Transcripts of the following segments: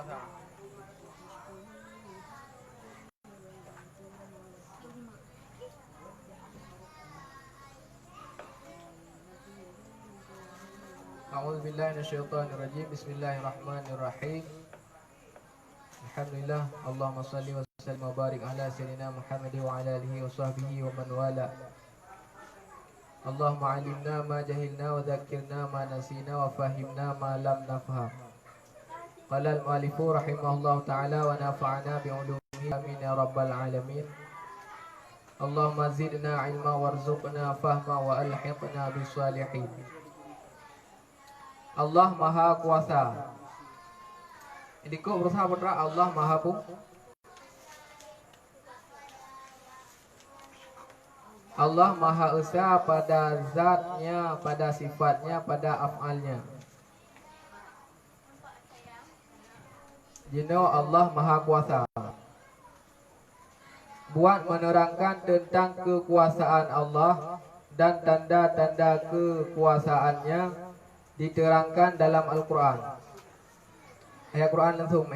A'udzubillahi minasyaitonirrajim. Bismillahirrahmanirrahim. Alhamdulillah. Allahumma shalli wa sallim wa barik ala sayyidina Muhammad wa ala alihi wa sahbihi wa man wala. Allahumma alimna ma jahilna wa dhakkirna ma nasina wa fahimna ma lam nafham. Qala al-mu'allifu rahimahullahu ta'ala wa nafa'ana bi'ulumihi amin ya rabbal alamin. Allahumma zidna ilma warzuqna fahma wa alhiqna bisalihin. Allah Maha Kuasa. Ini kok berusaha putra Allah Maha Allah Maha Esa pada zatnya, pada sifatnya, pada af'alnya. You know Allah Maha Kuasa. Buat menerangkan tentang kekuasaan Allah dan tanda-tanda kekuasaannya diterangkan dalam Al-Quran. Ayat Quran langsung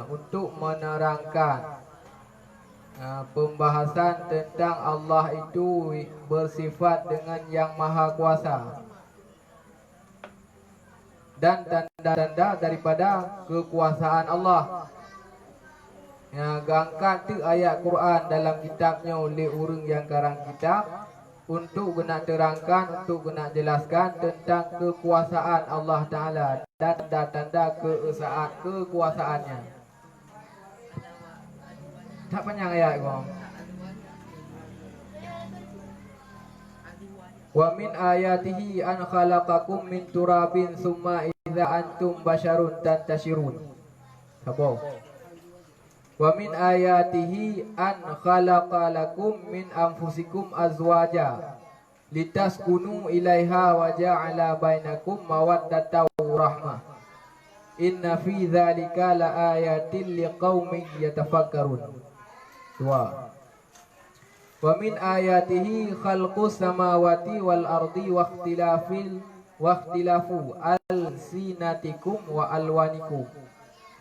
untuk menerangkan pembahasan tentang Allah itu bersifat dengan yang maha kuasa dan tanda-tanda daripada kekuasaan Allah. Gangkan tu ayat Quran dalam kitabnya oleh orang yang karang kitab untuk kena terangkan, untuk kena jelaskan tentang kekuasaan Allah Ta'ala dan tanda-tanda kekuasaannya. Tak panjang ayat kau. Wa min ayatihi an khalaqakum min turabin summa idza antum basyarun tantashirun. Apa? Wa min ayatihi an khalaqa lakum min anfusikum azwaja litaskunu ilaiha wa ja'ala bainakum mawaddatan wa rahmah. Inna fi dzalika laayatin liqaumin yatafakkarun. Dua. Wa min ayatihi khalqus samawati wal ardi wa ikhtilafu alsinatikum wa alwanikum.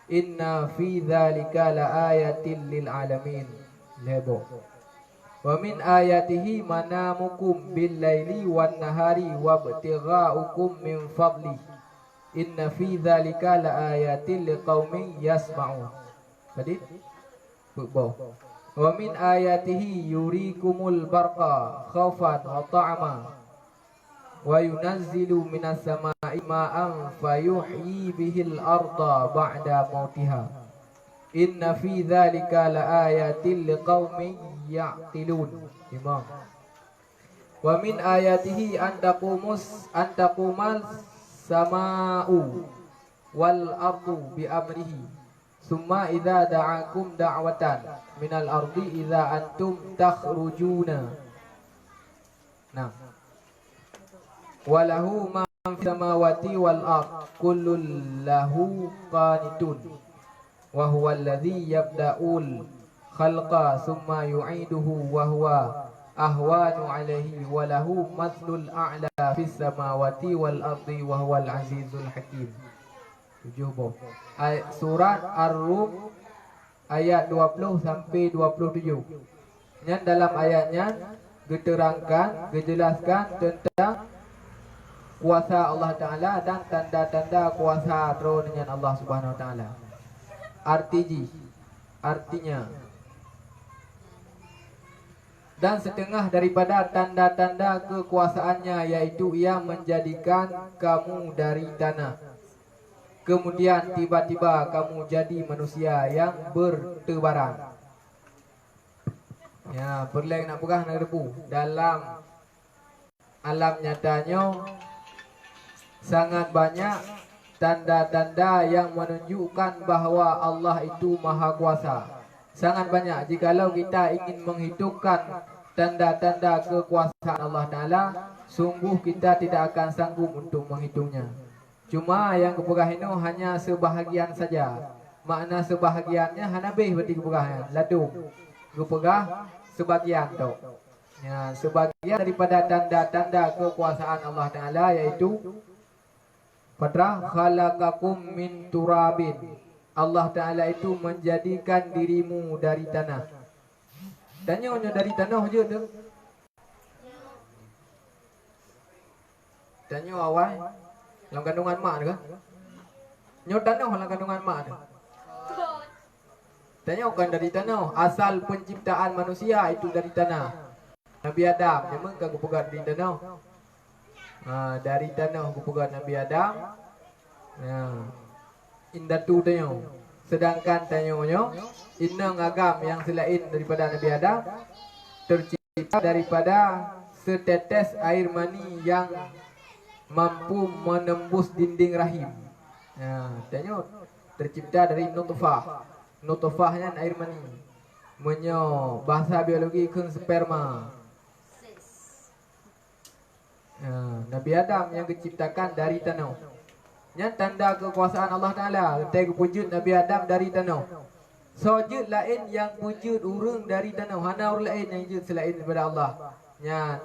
Inna fi dzalika laayatin lil alamin. Lebo. Wa min ayatihi manamukum bil laili wan nahari wabtighaukum min fadli. Inna fi dzalika laayatin liqaumin yasma'un. Tadi bebo. Wa min ayatihi yurikumul barqa khaufan wa ta'ama wa yunazzilu minas sama'i ma'an fayuhyi bihil arda ba'da mautiha. Inna fi dzalika laayatin liqaumin ya'qilun. Imam. Wa min ayatihi an taqumal sama'u wal ardu bi amrihi summa idza da'akum da'watan minal ardi idza antum takhrujuna. Nah. Walahu ma fis samawati wal ard kullun lahu qanitun wa huwa alladhi yabda'ul khalqa thumma yu'iduhu wa huwa ahwanu alayhi wa lahu mathlul a'la fis samawati wal ardi wa huwal azizul hakim. 7. Surat Ar-Rum ayat 20 sampai 27. Dan dalam ayatnya diterangkan, dijelaskan tentang kuasa Allah Ta'ala dan tanda-tanda kuasa terus dengan Allah Subhanahu Wa Ta'ala. Artinya dan setengah daripada tanda-tanda kekuasaannya yaitu ia menjadikan kamu dari tanah, kemudian tiba-tiba kamu jadi manusia yang bertebaran. Ya, perleng nak pegah nak debu. Dalam alam nyatanya sangat banyak tanda-tanda yang menunjukkan bahawa Allah itu maha kuasa. Sangat banyak. Jikalau kita ingin menghitungkan tanda-tanda kekuasaan Allah Ta'ala, sungguh kita tidak akan sanggup untuk menghitungnya. Cuma yang kepegah ini hanya sebahagian saja. Makna sebahagiannya hanabih berarti kepegahnya. Ladung kepegah sebagian tu. Ya, sebagian daripada tanda-tanda kekuasaan Allah Ta'ala yaitu Padra khalaqakum min turabin. Allah Ta'ala itu menjadikan dirimu dari tanah. Tanya hanya dari tanah je tu. Tanya awal dalam kandungan mak ke? Nyo tanah dalam kandungan mak tu. Tanya bukan dari tanah. Asal penciptaan manusia itu dari tanah. Nabi Adam memang kan kupegat di tanah. Dari tanah kupegat Nabi Adam. Indah tu tanya. Sedangkan tanya-nya inang agam yang selain daripada Nabi Adam tercipta daripada setetes air mani yang mampu menembus dinding rahim. Tanya tercipta dari nutfah. Nutfahnya air mani. Menyo bahasa biologi kan sperma. Nabi Adam yang diciptakan dari tanah. Yang tanda kekuasaan Allah Ta'ala. Kita wujud Nabi Adam dari tanah. Sujud lain yang wujud urung dari tanah. Hana orang lain yang wujud selain daripada Allah.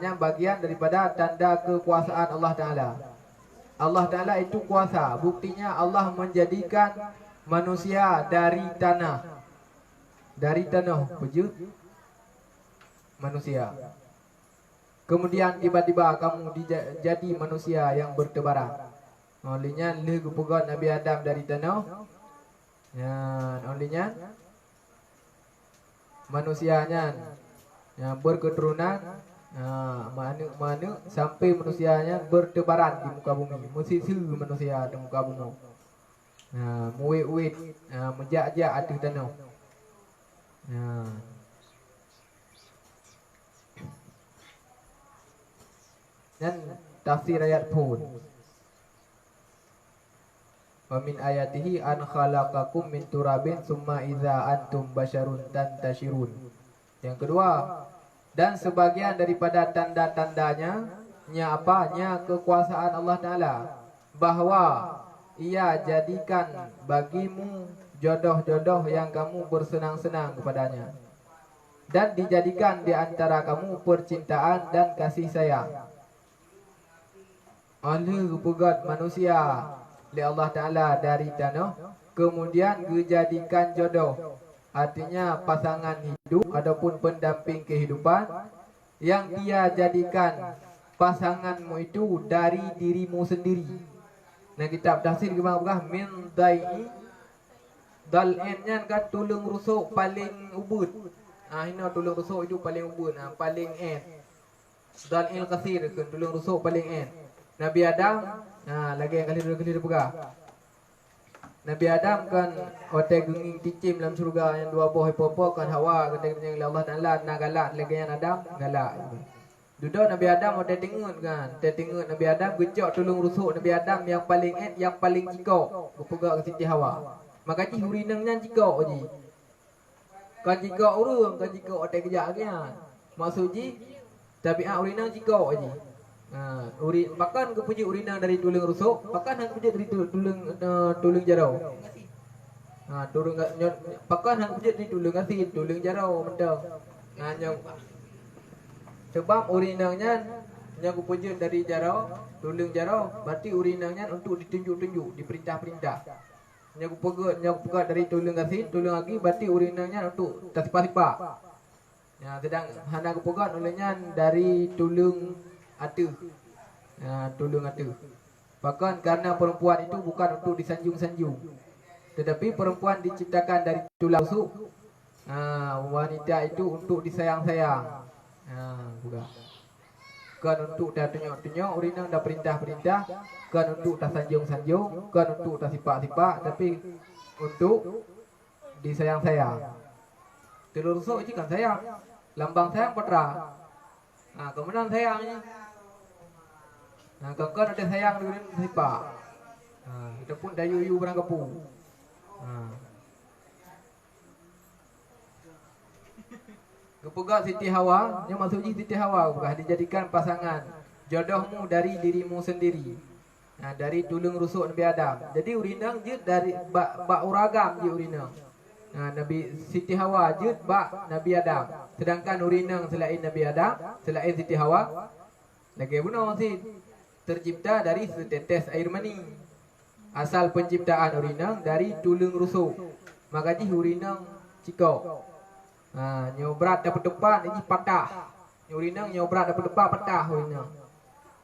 Yang bagian daripada tanda kekuasaan Allah Ta'ala. Allah Ta'ala itu kuasa. Buktinya Allah menjadikan manusia dari tanah. Dari tanah wujud manusia. Kemudian tiba-tiba kamu jadi manusia yang bertebaran. Olehnya legu pegat Nabi Adam dari tanah. Olehnya manusianya yang berketurunan mana sampai manusianya bertebaran di muka bumi. Musisi manusia di muka bumi. Muwit-wit menjak-jak atas tanah. Dan tafsir ayat pun. Wa min ayatihi an khalaqakum min turabin summa idza antum basyarun tantashirun. Yang kedua, dan sebagian daripada tanda-tandanya nya kekuasaan Allah Ta'ala, bahwa Ia jadikan bagimu jodoh-jodoh yang kamu bersenang-senang kepadanya, dan dijadikan di antara kamu percintaan dan kasih sayang oleh pegat manusia oleh Allah Ta'ala dari tanah, kemudian dijadikan jodoh, artinya pasangan hidup ataupun pendamping kehidupan, yang Dia jadikan pasanganmu itu dari dirimu sendiri. Nah, kitab tafsir gimana min dai dal'ennya kan tulung rusuk paling ubud. Hina tulung rusuk itu paling ubud, paling dal'il kasir kan tulung rusuk paling Nabi Adam, lagi yang kali pegang. Nabi Adam kan hotel genging ticim dalam surga yang dua buah pokok kan Hawa kata Allah Ta'ala nak galak lagi yang Adam galak. Duduk Nabi Adam hotel tengut kan. Tengut Nabi Adam gecok tolong rusuk Nabi Adam yang paling cikok berpegang ke Siti Hawa. Maka ji hurinangnya cikok ji. Kan cikok urung kan cikok hotel kejak kan. Maksud ji tabiat urinang cikok ji. Pakan kepuji urina dari tulang rusuk, pakan hang kepuji dari tulang jarau. Pakan hang kepuji dari tulang asin, tulang jarau mentang. Sebab urinanya yang kepuji dari jarau, tulang jarau, berarti urinanya untuk ditunjuk-tunjuk, diperintah-perintah. Yang kepuji dari tulang asin, tulang lagi, berarti urinanya untuk tersipak-sipak. Sedang hana kepuji olehnya dari tulang atu. Tulung atu. Bahkan karena perempuan itu bukan untuk disanjung-sanjung, tetapi perempuan diciptakan dari tulang rusuk. Wanita itu untuk disayang-sayang. Bukan. Kan untuk dah tunjuk-tunjuk, urina dah perintah-perintah, kan untuk tak sanjung-sanjung, kan untuk tak sipak-sipak, tapi untuk disayang-sayang. Telur rusuk itu kan sayang. Lambang sayang putra. Kemudian sayangnya. Kalau ada sayang dengan sipak. Kita pun dayu-yu barang kepu. Kepegak Siti Hawa, yang maksudnya Siti Hawa bukan dijadikan pasangan jodohmu dari dirimu sendiri. Dari tulung rusuk Nabi Adam. Jadi urinang je dari bak uragam je urinang. Nabi Siti Hawa je bak Nabi Adam. Sedangkan urinang selain Nabi Adam, selain Siti Hawa, lagi benar sih tercipta dari setetes air mani. Asal penciptaan urinang dari tulang rusuk. Maka ji urinang cikok. Nyobrat dapat depan ini patah. Urinang nyobrat dapat depan patah urinang.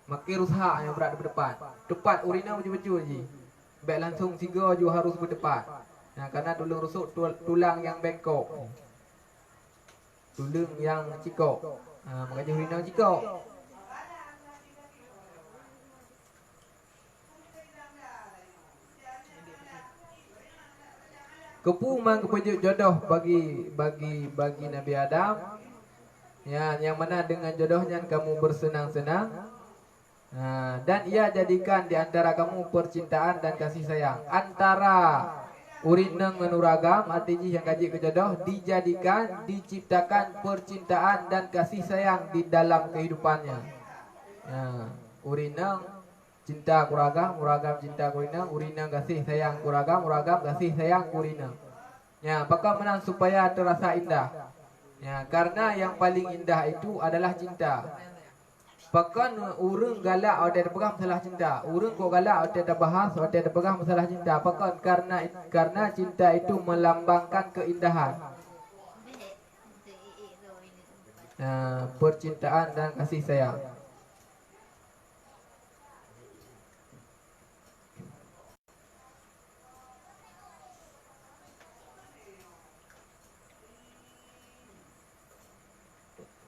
Makin rusak nyobrat dapat depan. Tepat urinang betul-betul ji. Baik langsung tiga juga harus berdepan. Karena tulang rusuk tulang yang bengkok. Tulang yang cikok. Maka ji urinang cikok. Kepu mang kepejuk jodoh bagi Nabi Adam. Ya, yang mana dengan jodohnya kamu bersenang-senang. Dan ia jadikan di antara kamu percintaan dan kasih sayang. Antara urineng menuragam artinya yang kaji ke jodoh dijadikan, diciptakan percintaan dan kasih sayang di dalam kehidupannya. Urineng cinta kuragam, uragam cinta kurinang, urinang kasih sayang kuragam, uragam kasih sayang kurinang. Apakah menang supaya terasa indah? Karena yang paling indah itu adalah cinta. Pakan urang galak ada pegang masalah cinta. Urang kok galak ada bahas ada pegang masalah cinta. Pakan karena cinta itu melambangkan keindahan. Percintaan dan kasih sayang.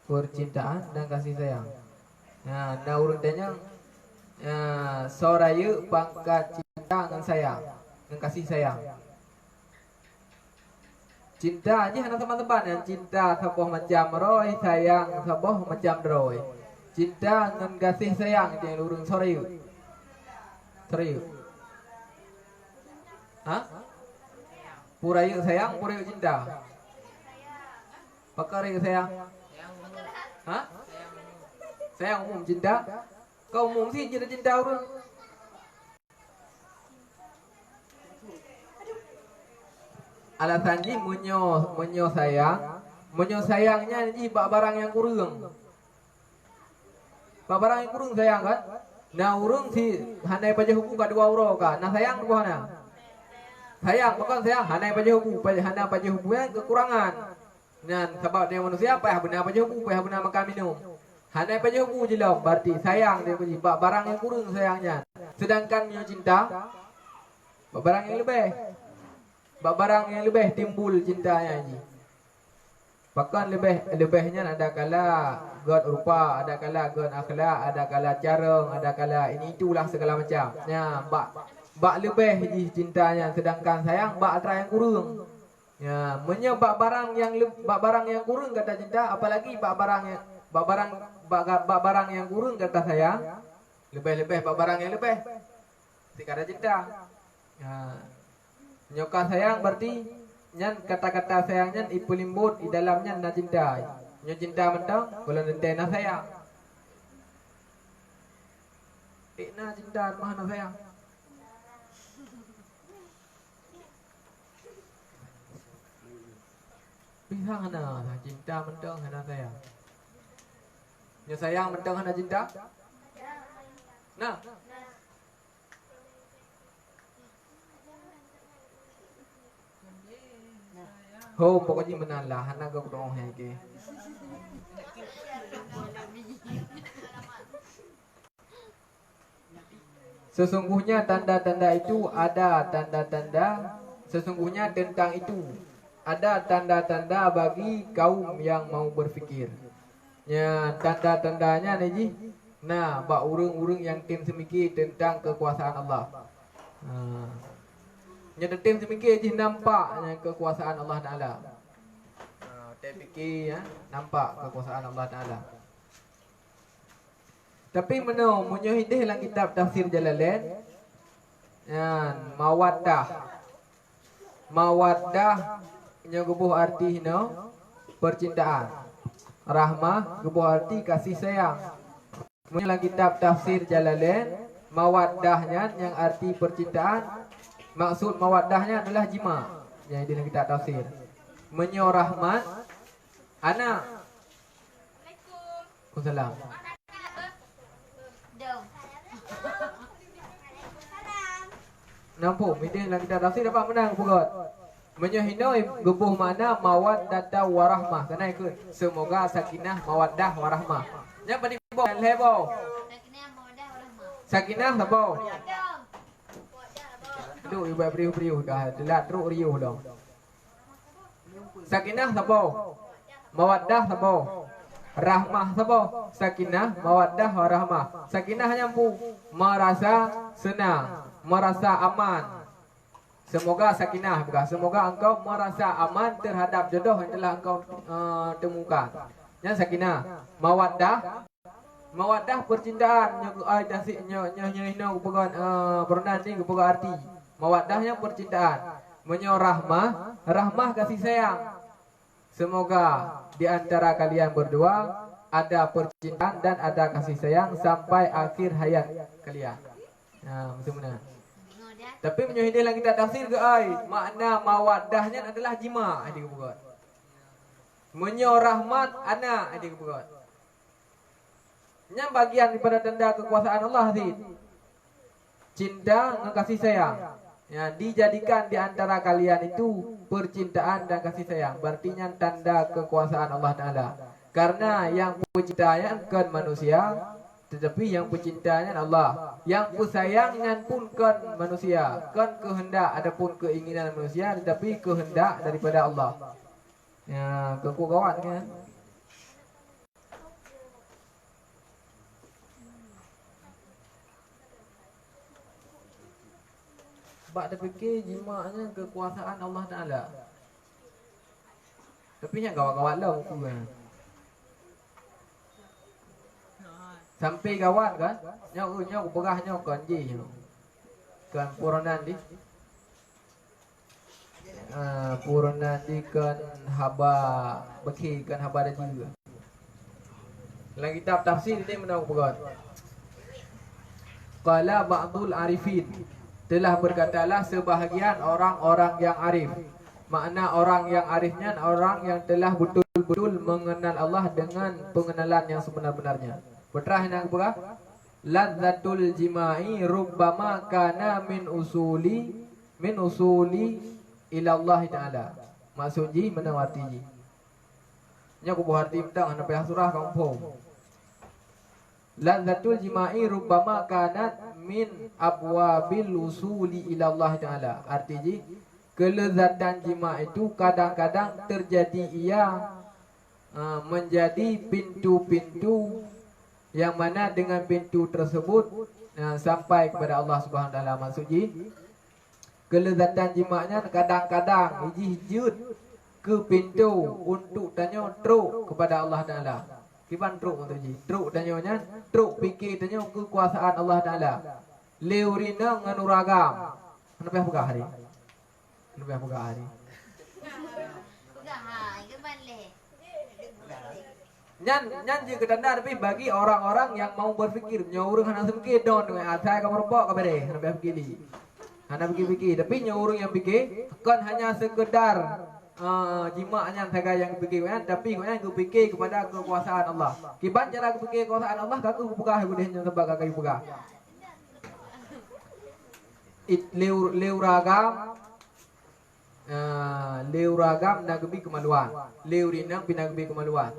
Percintaan dan kasih sayang. Nah urut tanya soraya pangkat cinta dengan sayang, dengan kasih sayang. Cinta ni hanya teman-teman yang cinta saboh macam roy, sayang saboh macam roy. Cinta dengan kasih sayang dia urung soraya. Soraya. Puraya sayang, puraya cinta. Pakar sayang. Sayang umum cinta. Kau umum sih cinta orang. Alasan ni menyo sayang. Menyo sayangnya ni barang yang kurang. Barang yang kurang sayang kan. Nah urang si handai paja hukum ka 2 euro ka. Nah sayang tu mana? Sayang bukan sayang handai paja hukum, handai paja hukumnya kekurangan. Dan sebab dia manusia payah benar paja hukum, payah benar makan minum. Handai paja hukum je lah berarti sayang dia puji. Barang yang kurang sayangnya. Sedangkan menyo cinta barang yang lebih. Barang yang lebih timbul cintanya ini. Bahkan lebihnya ada kala god rupa, ada kala god akhlak, ada kala cara, ada kala ini itulah segala macam. Bak lebih ji cintanya, sedangkan sayang bak antara yang kurang. Menyebab barang yang kurang kata cinta, apalagi bak barang yang kurang kata sayang. Lebih bak barang yang lebih. Tidak ada cinta. Nyoka sayang berarti nyan kata-kata sayangnya ipulimbut di dalamnya na cinta. Nyo cinta mentang kalau nanti na sayang. Na cinta mana sayang? Bisa hana cinta mentang hana sayang. Nyo sayang mentang hana cinta? Nah. Ho pokoknya menalah hana kau doang ke. Sesungguhnya tanda-tanda itu ada tanda-tanda. Sesungguhnya tentang itu ada tanda-tanda bagi kaum yang mau berfikir. Tanda-tandanya ni. Nah, bak urung-urung yang tim semiki tentang kekuasaan Allah. Yang tim semiki je nampaknya kekuasaan Allah Taala. Tim fikir nampak kekuasaan Allah Taala. Tapi menau munyo hidih dalam kitab tafsir Jalalain mawaddah nya gebuh arti hino percintaan. Rahmah gebuh arti kasih sayang. Munyo dalam kitab tafsir Jalalain mawaddahnya yang arti percintaan. Maksud mawaddahnya adalah jima. Yang dalam kitab tafsir. Menyo rahmat anak. Waalaikumsalam. Nampak midih dalam kitab tafsir dapat menang bukan. Menyohinoi gebuh mana mawaddah warahmah. Kena ikut. Semoga sakinah mawaddah warahmah. Yang paling bawah lebo. Sakinah mawaddah warahmah. Sakinah apa? Aduh, ibu beriuh-beriuh dah. Delat teruk riuh dong. Sakinah apa? Mawaddah apa? Rahmah apa? Sakinah, mawaddah, warahmah. Sakinah nyampu merasa senang, merasa aman. Semoga sakinah bukan. Semoga engkau merasa aman terhadap jodoh yang telah engkau temukan. Yang sakinah, mawaddah. Mawaddah percintaan nya ai dasik nya hina bukan bernan ni bukan arti. Mawaddahnya percintaan. Menyo rahmah, rahmah kasih sayang. Semoga di antara kalian berdua ada percintaan dan ada kasih sayang sampai akhir hayat kalian. Betul benar. Tapi menyohidih lang kita tafsir ke ai, makna mawaddahnya adalah jima adik bukan. Menyo rahmat anak adik bukan. Yang bagian daripada tanda kekuasaan Allah sih. Cinta dan kasih sayang. Ya, dijadikan di antara kalian itu percintaan dan kasih sayang. Berartinya tanda kekuasaan Allah Ta'ala. Karena yang pencintanya kan manusia, tetapi yang pencintanya Allah. Yang pesayangnya pun kan manusia. Kan kehendak, adapun keinginan manusia, tetapi kehendak daripada Allah. Ya, kekuatan kan. Sebab dia fikir jimaknya kekuasaan Allah Ta'ala. Tapi yang gawat-gawat lah aku kan. Sampai gawat kan. Nyok berah nyok kan je. Kan puranan di. Puranan di kan haba. Beki kan haba dah juga. Dalam kitab tafsir ini menang berat. Qala ba'dul arifin. Telah berkatalah sebahagian orang-orang yang arif. Makna orang yang arifnya orang yang telah betul-betul mengenal Allah dengan pengenalan yang sebenar-benarnya. Betrah yang berapa? Ladzatul jima'i rubbama kana min usuli ila Allah Ta'ala. Maksudnya mana artinya? Nya aku buat arti tentang ana payah surah kampung. Ladzatul jima'i rubbama kanat min abwabil usuli ila Allah Ta'ala. Artinya kelezatan jima' itu kadang-kadang terjadi ia menjadi pintu-pintu yang mana dengan pintu tersebut sampai kepada Allah Subhanahu Wa Ta'ala. Maksudnya kelezatan jima'nya kadang-kadang hijud ke pintu untuk tanya truk kepada Allah Ta'ala. Kiban truk untuk ji. Truk tanyanya, truk fikir tanya kekuasaan Allah Ta'ala. Leurina nganuragam. Kenapa buka hari? Kenapa buka hari? Buka hai ke balik. Nyan je kedanda tapi bagi orang-orang yang mau berfikir nyaurung hana semke don dengan atai ka merbok ka bere. Kenapa fikir? Hana fikir-fikir tapi nyaurung yang fikir kan hanya sekedar jimaknya saja yang fikir kan, tapi kan aku fikir kepada kekuasaan Allah. Kiban cara aku fikir kekuasaan Allah, aku buka aku dia sebab aku buka. Leuragam nagbi kemaluan. Leurinang pinagbi kemaluan.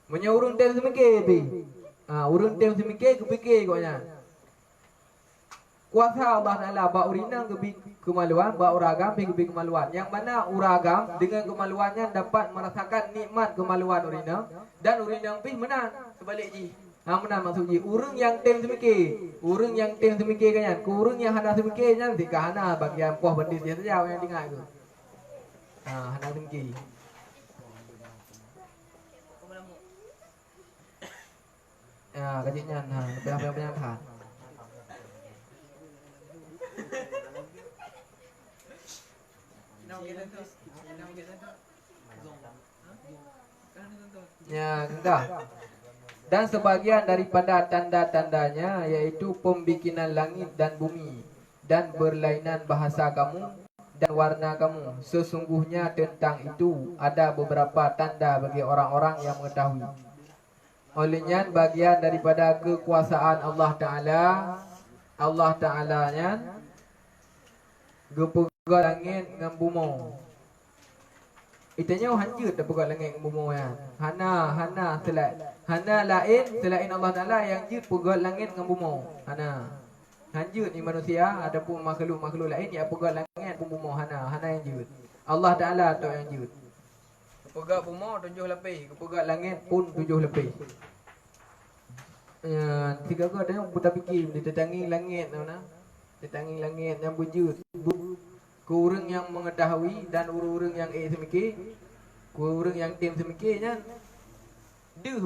Menyaurung tem semikir bi. Urung tem semikir aku fikir koknya. Kuasa Allah Ta'ala ba urinang kebi kemaluan, ba uragam kebi kemaluan. Yang mana uragam dengan kemaluannya dapat merasakan nikmat kemaluan urinang dan urinang pi menang sebalik ji. Menang maksud ji urung yang tem semikir, urung yang tem semikir kan, urung yang hana semikir nya di kahana bagian poh bendis dia saja yang dengar tu. Hana semikir. Kajian banyak tahan. Ya, enggak. Dan sebagian daripada tanda-tandanya yaitu pembikinan langit dan bumi dan berlainan bahasa kamu dan warna kamu. Sesungguhnya tentang itu ada beberapa tanda bagi orang-orang yang mengetahui. Olehnya bagian daripada kekuasaan Allah Ta'ala, Allah Ta'alanya Gepegat langit dengan bumi. Itanya hanjut dah pegat langit dengan bumi ya. Hana lain selain Allah Taala yang jut pegat langit dengan bumi. Hanjut ni manusia, adapun makhluk-makhluk lain yang pegat langit dengan bumi. Hana yang jut. Allah Taala tu yang jut. Pegat bumi 7 lebih, pegat langit pun 7 lebih. Ya, tiga kau ada yang putar fikir dia tetangi langit mana? Tetangi langit yang berjut. Ku orang yang mengetahui dan orang yang semikir, ku orang yang tim semikirnya deh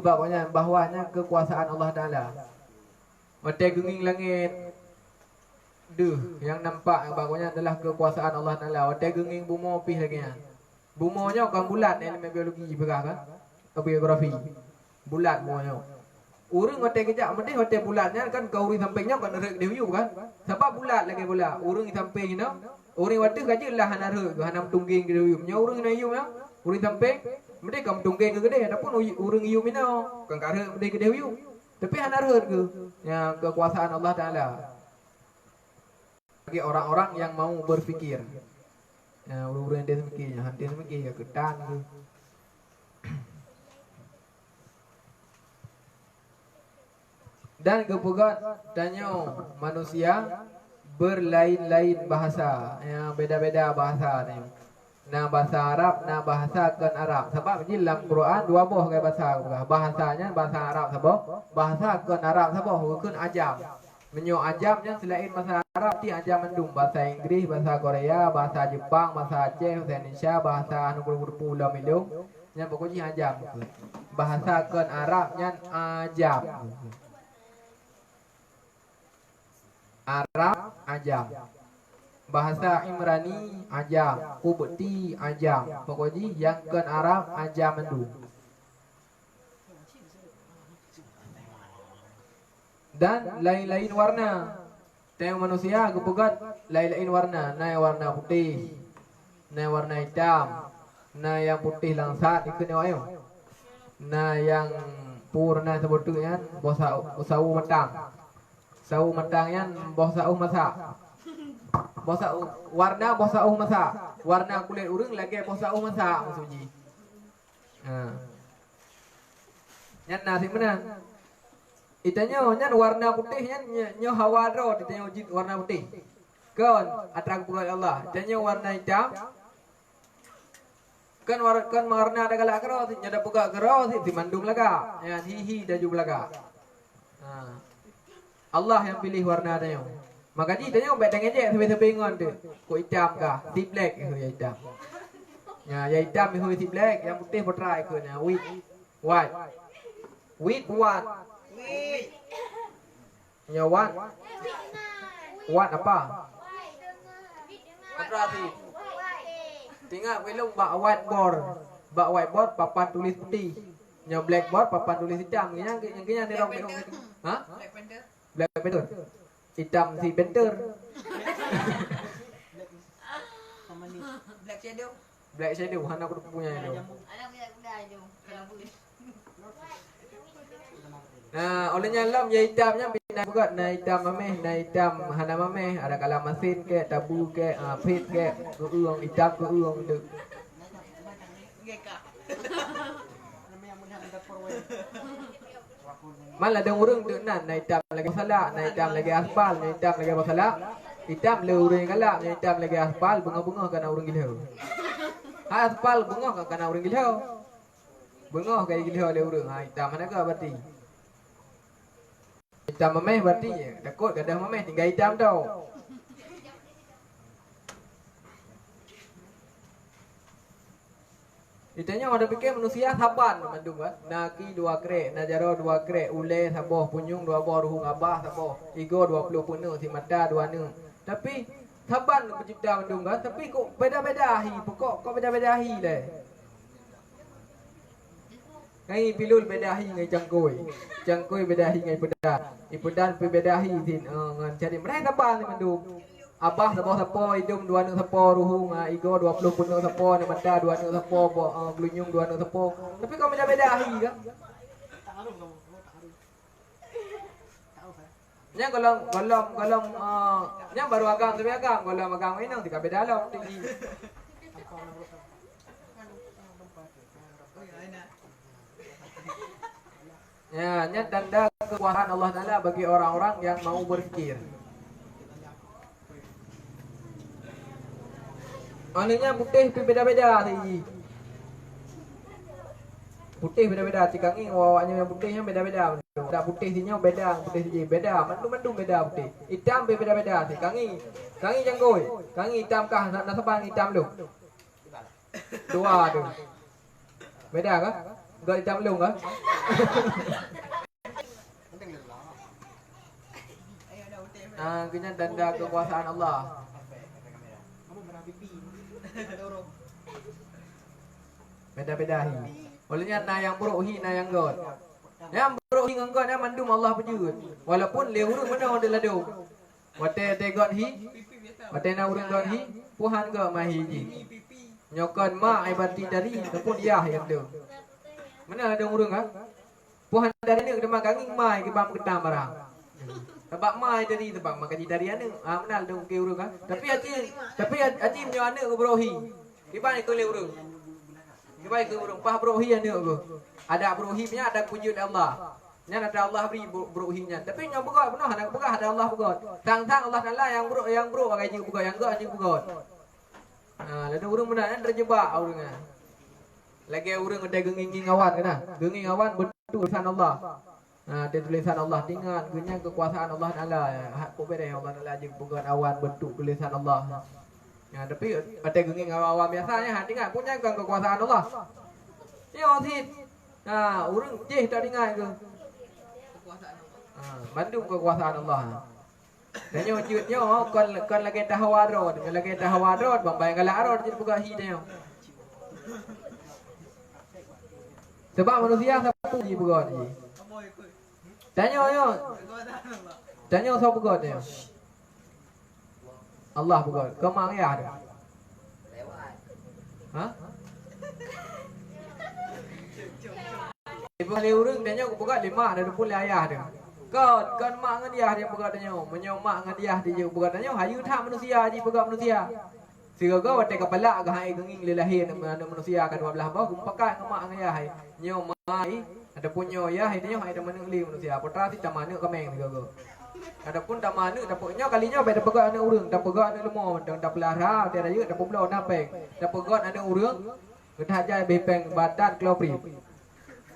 bahwanya kekuasaan Allah Taala. Mata genging langit deh yang nampak bahwanya adalah kekuasaan Allah Taala. Mata genging bumi pih lagi nya. Bumanya kan bulat elemen biologi berah kan? Biografi. Bulat bumanya. Urang hotel kejap mesti hotel bulatnya kan kau uri sampainya kan rek dia kan. Sebab bulat lagi pula. Urang sampai gina. Orang wadah kaje lah hana rek hana tungging dia yum. Nya urang na yum ya. Urang sampai mesti kam tungging ke gede adapun urang yum ina kan karek mesti gede yum. Tapi hana rek ke. Ya kekuasaan Allah Taala. Bagi orang-orang yang mau berfikir. Ya urang dia mikirnya, hati mikir ya ketan ke. Dan kepugat tanya manusia berlain-lain bahasa, yang beda-beda bahasa ni. Nah bahasa Arab, nah bahasa kan Arab. Sebab di dalam Quran dua buah ke bahasa. Bahasanya bahasa Arab sebab, bahasa kan Arab sebab kan ajam. Menyo ajamnya selain bahasa Arab ti ajam mendung bahasa Inggris, bahasa Korea, bahasa Jepang, bahasa Aceh, bahasa Indonesia, bahasa anu pulau milung. Yang pokoknya ajam. Bahasa kan Arabnya ajam. Arab ajam. Bahasa Imrani ajam, Qubti ajam. Pokoknya yang kan Arab ajam mendu. Dan lain-lain warna. Tengok manusia kepegat lain-lain warna. Nah warna putih, nah warna hitam, nah yang putih langsat ikut ayo. Nah yang purna sebetulnya bosau matang. Sau matangnya bosau masak. Bosau warna bosau masak. Warna kulit urang lagi bosau masak maksudnya. Nyan nasi mana? Itanya nyan warna putihnya nyo hawadro ditanya warna putih. Kan atrang pugal Allah. Itanya warna hitam. Kan warna ada galak kero nyada puga kero si mandung laga. Ya hihi daju laga. Allah yang pilih warna dia. Maka dia tanya baik dengan je sampai ingat tu. Kau hitam kah? Si black itu ya hitam. Ya, yang hitam itu si black, yang putih potrai itu nya white. White what? Ya what? What apa? Potrai. Tinggal belum bak whiteboard papan tulis putih. Yang blackboard papan tulis hitam. Yang ni rong. Hah? Black Panther. Hitam si Panther. Black Shadow. Black Shadow hana aku punya itu. Alam budak-budak tu. Kalau boleh. Nah, olehnya lam ya hitamnya pindah buat nah hitam mameh, nah hitam hana mameh, ada kala mesin ke, tabu ke, fit ke, uang hitam ke uang tu. Malah ada orang tu nan naik hitam lagi masalah, naik hitam lagi aspal, naik hitam lagi masalah. Hitam le orang galak, naik hitam lagi aspal, bunga-bunga kena orang gila. Aspal bunga kena orang gila. Bunga kayak gila le orang. Hitam mana ke berarti? Hitam memeh berarti takut gadah memeh tinggal hitam tau. Ditanya ada fikir manusia saban mandung kan. Naki 2 krek, najaro 2 krek, ule saboh, punyung 2 boh, ruhung abah saboh, ego 20 penuh, si mata 2 nu. Tapi saban pencipta mandung kan. Tapi kok beda-beda hi, pokok kok beda-beda hi deh. Ngai pilul beda hi ngai cangkoi. Cangkoi beda hi ngai pedan. Pedan beda hi tin ngan cari mereka saban mandung. Abah sapo hidung 2 nu sapo ruhung ego 20 penuh sapo ni mata 2 nu sapo glunyung 2 nu sapo. Tapi kau beda-beda hi kan. Nya golong nya baru agang tapi agang golong agang ini nanti kabeh dalam tinggi. Ya, nya tanda kekuasaan Allah Taala bagi orang-orang yang mau berfikir. Maknanya putih itu beda-beda tinggi. Putih beda-beda, cikangi wawaknya yang putihnya beda-beda. Ada putih sinya beda, putih siji beda, mandu beda putih. Hitam beda-beda, cikangi janggoy, kangi hitam kah nasabang hitam lu. Dua tu. Beda kah? Enggak hitam lu kah? Kena tanda kekuasaan Allah. Beda-beda hi. Olehnya na yang buruk hi na yang god. Yang buruk hi nganggot na mandum Allah pejut. Walaupun le urang mana ada ladu. Wate te god hi. Wate na urang god hi. Puhan ke mahi ji. Nyokon ma ai bati dari tepun dia yang tu. Mana ada urang ah? Puhan dari ni demang kanging mai ke bam ketam barang. Sebab mai dari sebab makaji dari anu. Mana ada ke urang ah? Tapi aci nyo anu ke brohi. Di bani ke le urang. Baik ke burung pah beruhi anda ke. Ada beruhinya ada kunjut Allah. Nya ada Allah beri beruhinya. Tapi nya begot benar ada begot ada Allah begot. Tang-tang Allah Taala yang buruk bagai jiu begot yang enggak jiu begot. Lalu urang benar terjebak urangnya. Lagi urang ada genging awan kana. Genging awan betul tulisan Allah. Ada tulisan Allah tinggal genya kekuasaan Allah Taala. Hak pobere Allah Taala jiu begot awan betul tulisan Allah. Ya, tapi ada genging awam biasanya hati nggak punya kekuasaan Allah. Ya, hati. Orang je tak dengar ke kekuasaan Allah. Bantu kekuasaan Allah. Dan nyo jutnya kon lagi tahawadrod, lagi tahawadrod bambai galarod jadi buka hidnya. Sebab manusia satu ji buka ji. Tanya siapa buka dia? Allah bukan, kemang ya ada. Hah? Ibu urang tanya aku buka 5 ada 20 ayah dia. Kan mak ngan dia buka tanya, menyomak ngan dia buka tanya hayu tak manusia ji buka manusia. Siga kau wate kepala ke hai genging lelahir manusia kan 12 bah kumpakan mak ngan ya hai. Nyomai ada punyo ya hai tanya hai teman li manusia. Putra si tamane kemeng siga kau. Adapun tak mana dapatnya kalinya pada pegat anak urang, dak pegat anak lemah, dak pelara, tiada juga dak pulau napeng. Dak pegat anak urang, kedah jai bepeng badan kelopri.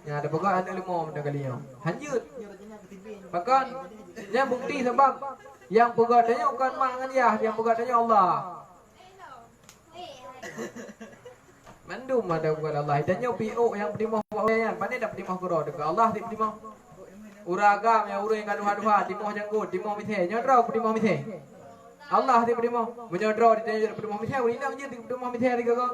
Ya dak pegat anak lemah dak kalinya. Hanjut. Bahkan yang bukti sebab yang pegatnya bukan mak ngan dia, yang pegatnya Allah. Mandum ada bukan Allah. Tanya PO yang berdimah yang pandai dak berdimah goro dekat Allah di berdimah. Uragam yang urang yang duha-duha timoh janggut timoh mithe nyodrau timoh mithe Allah ti timoh menyodrau di timoh mithe urina je timoh mithe tiga ko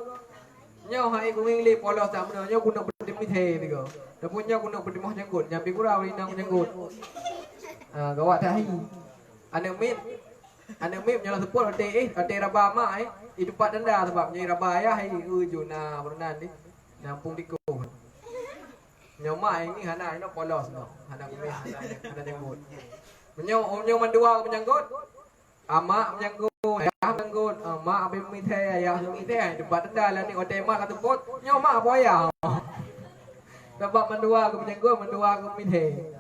nyo hai kuing li polos tam nyo guna timoh mithe tiga da punya guna timoh janggut nyampi kurau urina janggut gawat tahi anak mip nyala sepul ate raba ma itu pak denda sebab nyai raba ayah juna berenan ni nampung diko nyoma ini hana ini polos no hana kumis hana janggut menyo mandua menyanggut ama menyanggut ayah menyanggut ma abe mithe ayah mithe debat tenda lah ni ote mak katuput nyoma apa ayah sebab mandua menyanggut mandua mithe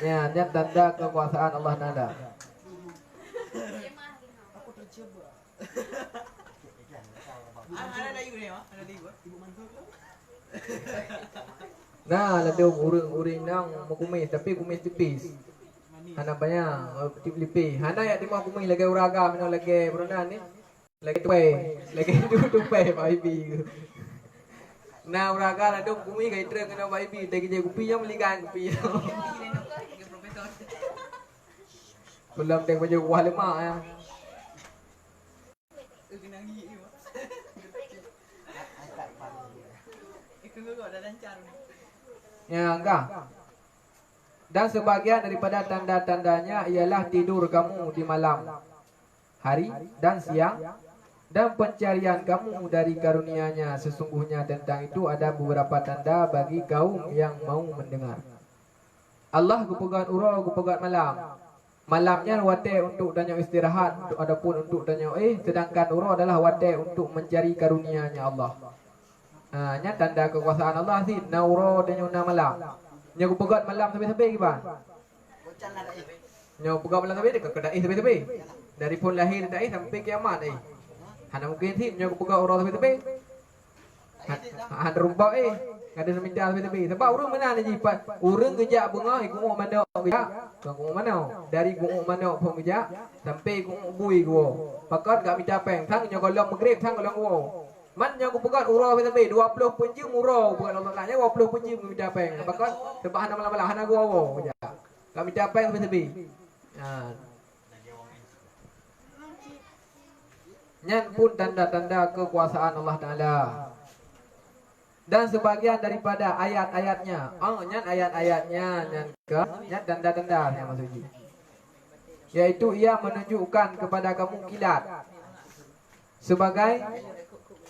ya ini tanda kekuasaan Allah Taala. Aku terjebak. Nah, ladung urang nang mau kumis tapi kumis tipis. Hana banyak tip-lipi. Hana ya di mau kumis lagi uraga mino lagi berenang ni. Lagi tupai baby. Nah, uraga ladung kumis kai treng kena baby tegi je kupi yang meligan kupi. Belum teng baju wah lema ya. Ya enggak. Dan sebagian daripada tanda-tandanya ialah tidur kamu di malam hari dan siang Dan pencarian kamu dari karunia-Nya, sesungguhnya tentang itu ada beberapa tanda bagi kaum yang mau mendengar. Allah gupegat ura gupegat malam. Malamnya wate untuk danyo istirahat, adapun untuk danyo sedangkan ura adalah wate untuk mencari karunia-Nya Allah. Nya tanda kekuasaan Allah sih nauro danyo na malam. Nya gupegat malam sampai-sampai gimana? Nya gupegat malam sampai dekat kedai sampai-sampai. Dari pun lahir dai sampai kiamat Hana mungkin sih nya gupegat ura sampai-sampai. Hana rumpau ada seminta sampai-sampai. Sebab urang mana ni jipat? Urang kejak bunga gumuk mandok kejak. Gumuk mana? Dari gumuk mandok pun kejak sampai gumuk bui gua. Pakat gak minta peng sang nya golong magrib sang golong gua. Man nya gupegat ura sampai 20 penjum ura buat Allah Taala 20 penjum minta peng. Pakat sebab hana malam-malam hana gua kejak. Gak minta peng sampai-sampai. Nyan pun tanda-tanda kekuasaan Allah Taala. Dan sebagian daripada ayat-ayatnya. Nyan ayat-ayatnya nyan tanda-tandanya maksudnya. Yaitu ia menunjukkan kepada kamu kilat sebagai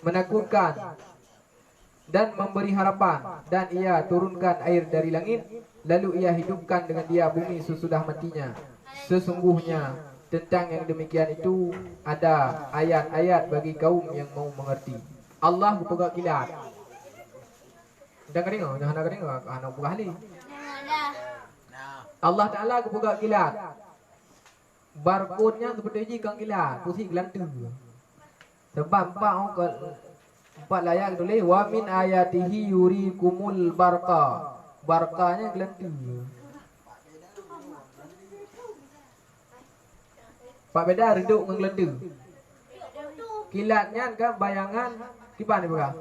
menakutkan dan memberi harapan, dan ia turunkan air dari langit, lalu ia hidupkan dengan dia bumi sesudah matinya. Sesungguhnya tentang yang demikian itu ada ayat-ayat bagi kaum yang mau mengerti. Allah berpegang kilat. Dah kering oh, jangan kering oh, anak buah ni. Allah Taala berpegang kilat. Barcode-nya seperti ini kang kilat, pusing gelantu. Sebab empat layak tulis wa min ayatihi yurikumul barqa. Barqanya gelantu. Pak beda reduk dengan gelantu. Kilatnya kan bayangan kipan ni bukan?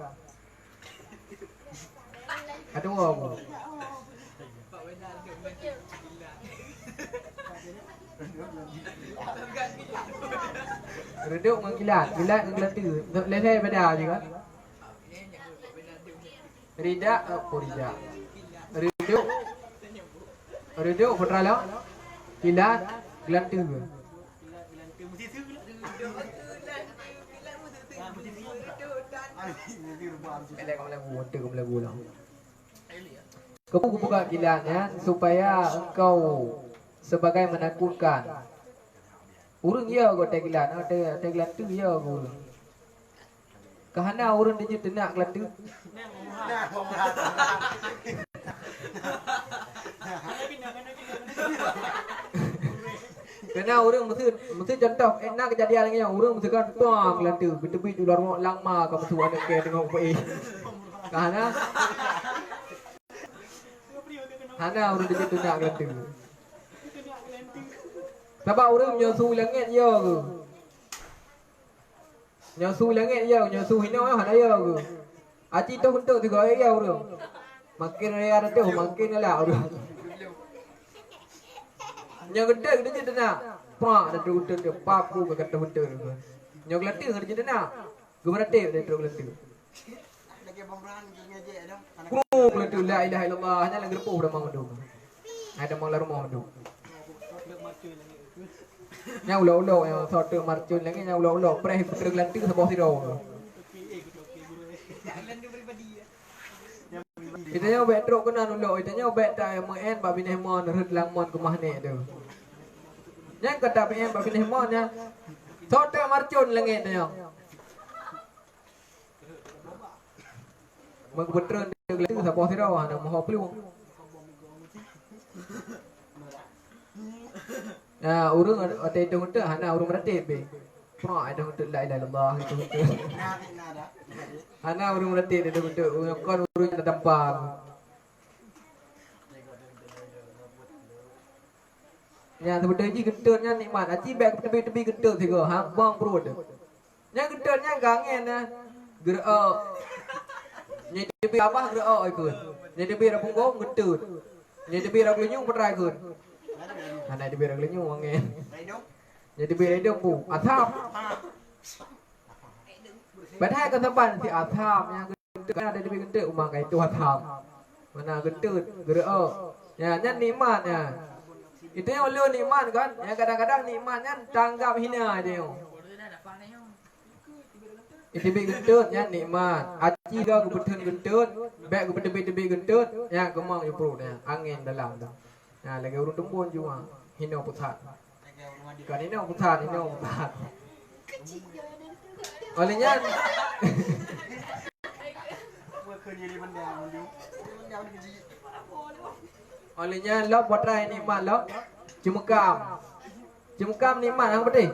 Ada apa? Reduk dengan kilat dengan gelantu. Leher beda juga. Ridak apa ridak? Reduk putra lah. Kilat gelantu. Kamu buka kilatnya supaya engkau sebagai menakutkan. Urang ya go tegilan, tegilan tu ya go. Kahana urang dia tenak gelan tu. Kena orang mesti contoh enak kejadian lagi yang orang mesti kan tuang gelan tu, tepi di luar rumah lama kau mesti ada ke tengok pe. Kahana Hana orang dia tenak gelan tu. Sebab orang nyosu langit ya ke? Nyosu langit ya, nyosu hina hana ya ke? Aci tu untuk juga ya orang. Makin raya tu makin lah orang. Yang gede dia nak. Pak dah tu dia papu ke kata hunter. Yang gelanti dia nak. Gemerate dia tu gelanti. Lagi pemberan ngaji ada. Ku gelanti la ilaha illallah hanya lang gerpuh dah mau duk. Ada mau la rumah duk. Nya ulo-ulo yang sorte marcun lagi nya ulo-ulo preh putra gelanti ke sebuah siro. Itanya obek truk kena ulo, itanya obek tak MN babi nehmon red langmon ke mahne tu. Yang kata PM babi nehmon nya sorte marcun langit nya. Mak putra gelanti ke sebuah siro ana moho peluang. Urang ada itu hunter, hana urang meratib be. Pra ada hunter la ilaha illallah itu hunter. Hana urang meratib itu hunter, kon urang ada tampang. Nya sebetul ji gentutnya nikmat, aci beg tepi-tepi gentut tiga, hang bang perut. Nya gentutnya gangen na. Gera. Nya tepi apa gera ikut. Nya tepi ra punggung gentut. Nya tepi ra glenyung petrai ikut. Anak di berang lenyu wangen. Jadi berang dia pu atap. Badai ke tempat si atap yang gede ada di gede umang kai tu atap. Mana gede gereo. Ya nyan nikmat ya. Itu yang ulun nikmat kan. Yang kadang-kadang nikmatnya tanggap hina dia. Itibik gentut nya nikmat. Aci dah ku betun gentut, bek ku betebik-tebik gentut, ya kemang yo perut ya, angin dalam tu. Nah, lagi urun tembun juga. Hino pusat. Kan hino pusat. Olehnya olehnya lo potrai nikmat lo. Cemekam nikmat hang betul.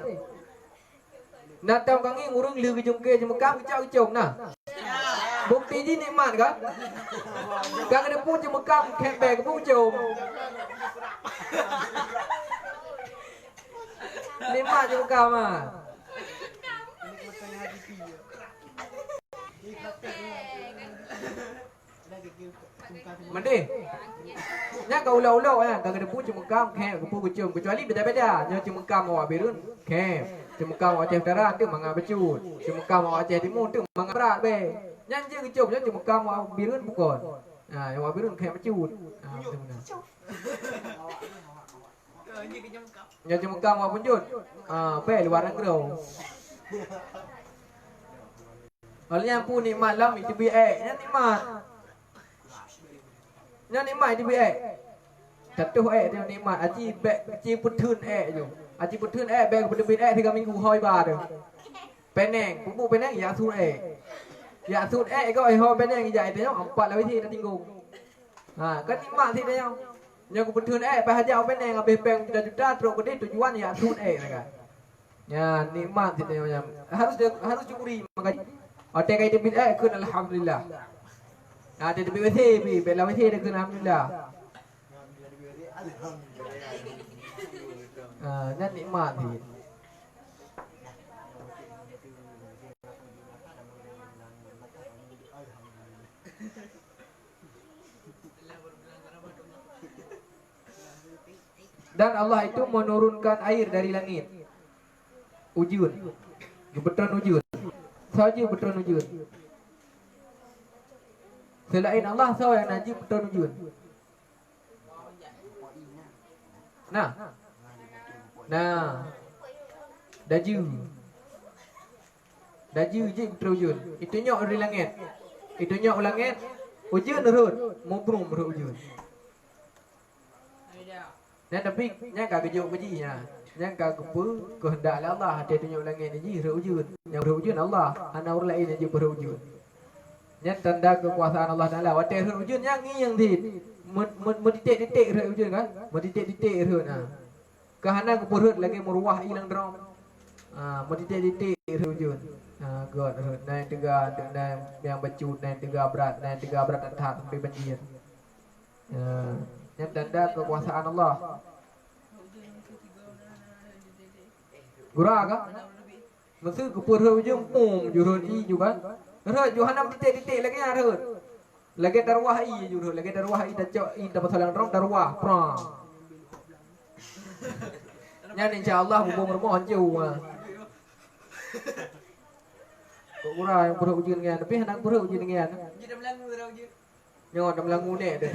Nak tahu kangi ngurung leu ke jengke cemekam kecau kecom nah. Bukti ji nikmat kan? Kang ada pun cemekam kembe ke pun jom. Nikmat cemekam ah. Mandi. Nya kau ulau-ulau ya, kang ada pun cemekam kembe ke pun kecom kecuali beda-beda. Nya cemekam awak birun kem. Cemekam awak Aceh Utara tu mangga becut. Cemekam awak Aceh Timur tu mangga berat be. Nyanyi kecom nya cemekam awak birun bukan. Nah, yang awak birun kem becut. Ah, betul benar. Nya cemekam awak punjut. Ah, pe luar negeri. Olehnya pun nikmat lam itu bi nya nikmat. Nya nikmat itu bi Jatuh dia nikmat. Aji bek aji putun je. Aji putun bek berdebit 3 minggu hoi bar tu. Peneng, pupuk peneng ya sud Ya sud kau hoi peneng ya dia 4 lahวิธี dah tinggung. Ha, kan nikmat sih dia. Yang ku putun pas hajar peneng habis peng juta-juta terus ke dia tujuan ya sud kan. Ya, nikmat sih dia. Harus syukuri makanya. Otak kai debit kun alhamdulillah. Ada debit WC bi, bela WC dia kun alhamdulillah. Nan nikmat ni. Dan Allah itu menurunkan air dari langit. Ujun. Gebetan ujun. Saja beton ujun. Selain Allah saw yang najib beton ujun. Nah. Daju je terujun. Itu nyok dari langit. Itu nyok langit. Ujun turun. Mubrum berujun. Nah tapi nya kagak kejuk bejinya. Nya kagak kepu kehendak Allah ada nyok langit ni berujun. Yang berujun Allah. Ana orang lain je berujun. Nya tanda kekuasaan Allah Taala. Wate berujun yang ni yang di menditik-ditik berujun kan? Menditik-ditik berujun. Kahana kepurut lagi meruah ilang drum. Menditik-ditik berujun. God naik 3 yang becut, naik 3 berat, naik 3 berat atas sampai banjir. Yang tanda kekuasaan Allah. Gura kah? Mesti kepurut ujung jurun i juga. Rut Johanna titik-titik lagi rut. Lagi darwah i jurun, lagi darwah i dacok i dapat salang drum darwah prang. Nya insyaallah hubung rumah jauh. Kok gura yang purut ujung ngan, tapi hendak purut ujung ngan. Jadi melangu ujung. Nyo dam langu ne deh.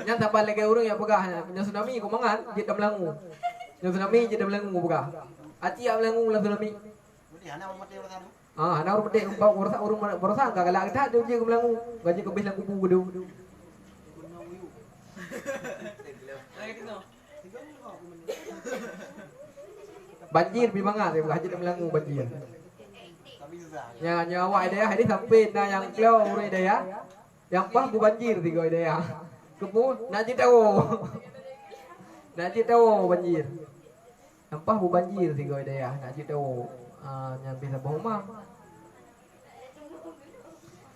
Nya tambah lagi urang yang pegah nya tsunami ko mangan jadi dam langu. Nya tsunami jadi dam langu pegah. Aci am langu la tsunami. Mudi hana urang mati urang. Hana urang mati urang urang enggak galak dah dia je langu. Gaji ke bis langu bu du. Banjir bi mangan dia gaji dam langu banjir. Nya awak dia hari sampai na yang klau uri dia. Yang pas bu banjir tiga dia. Kepu nak tahu. Nak tahu banjir. Yang pas bu banjir tiga dia. Nak tahu. Yang bisa berumah.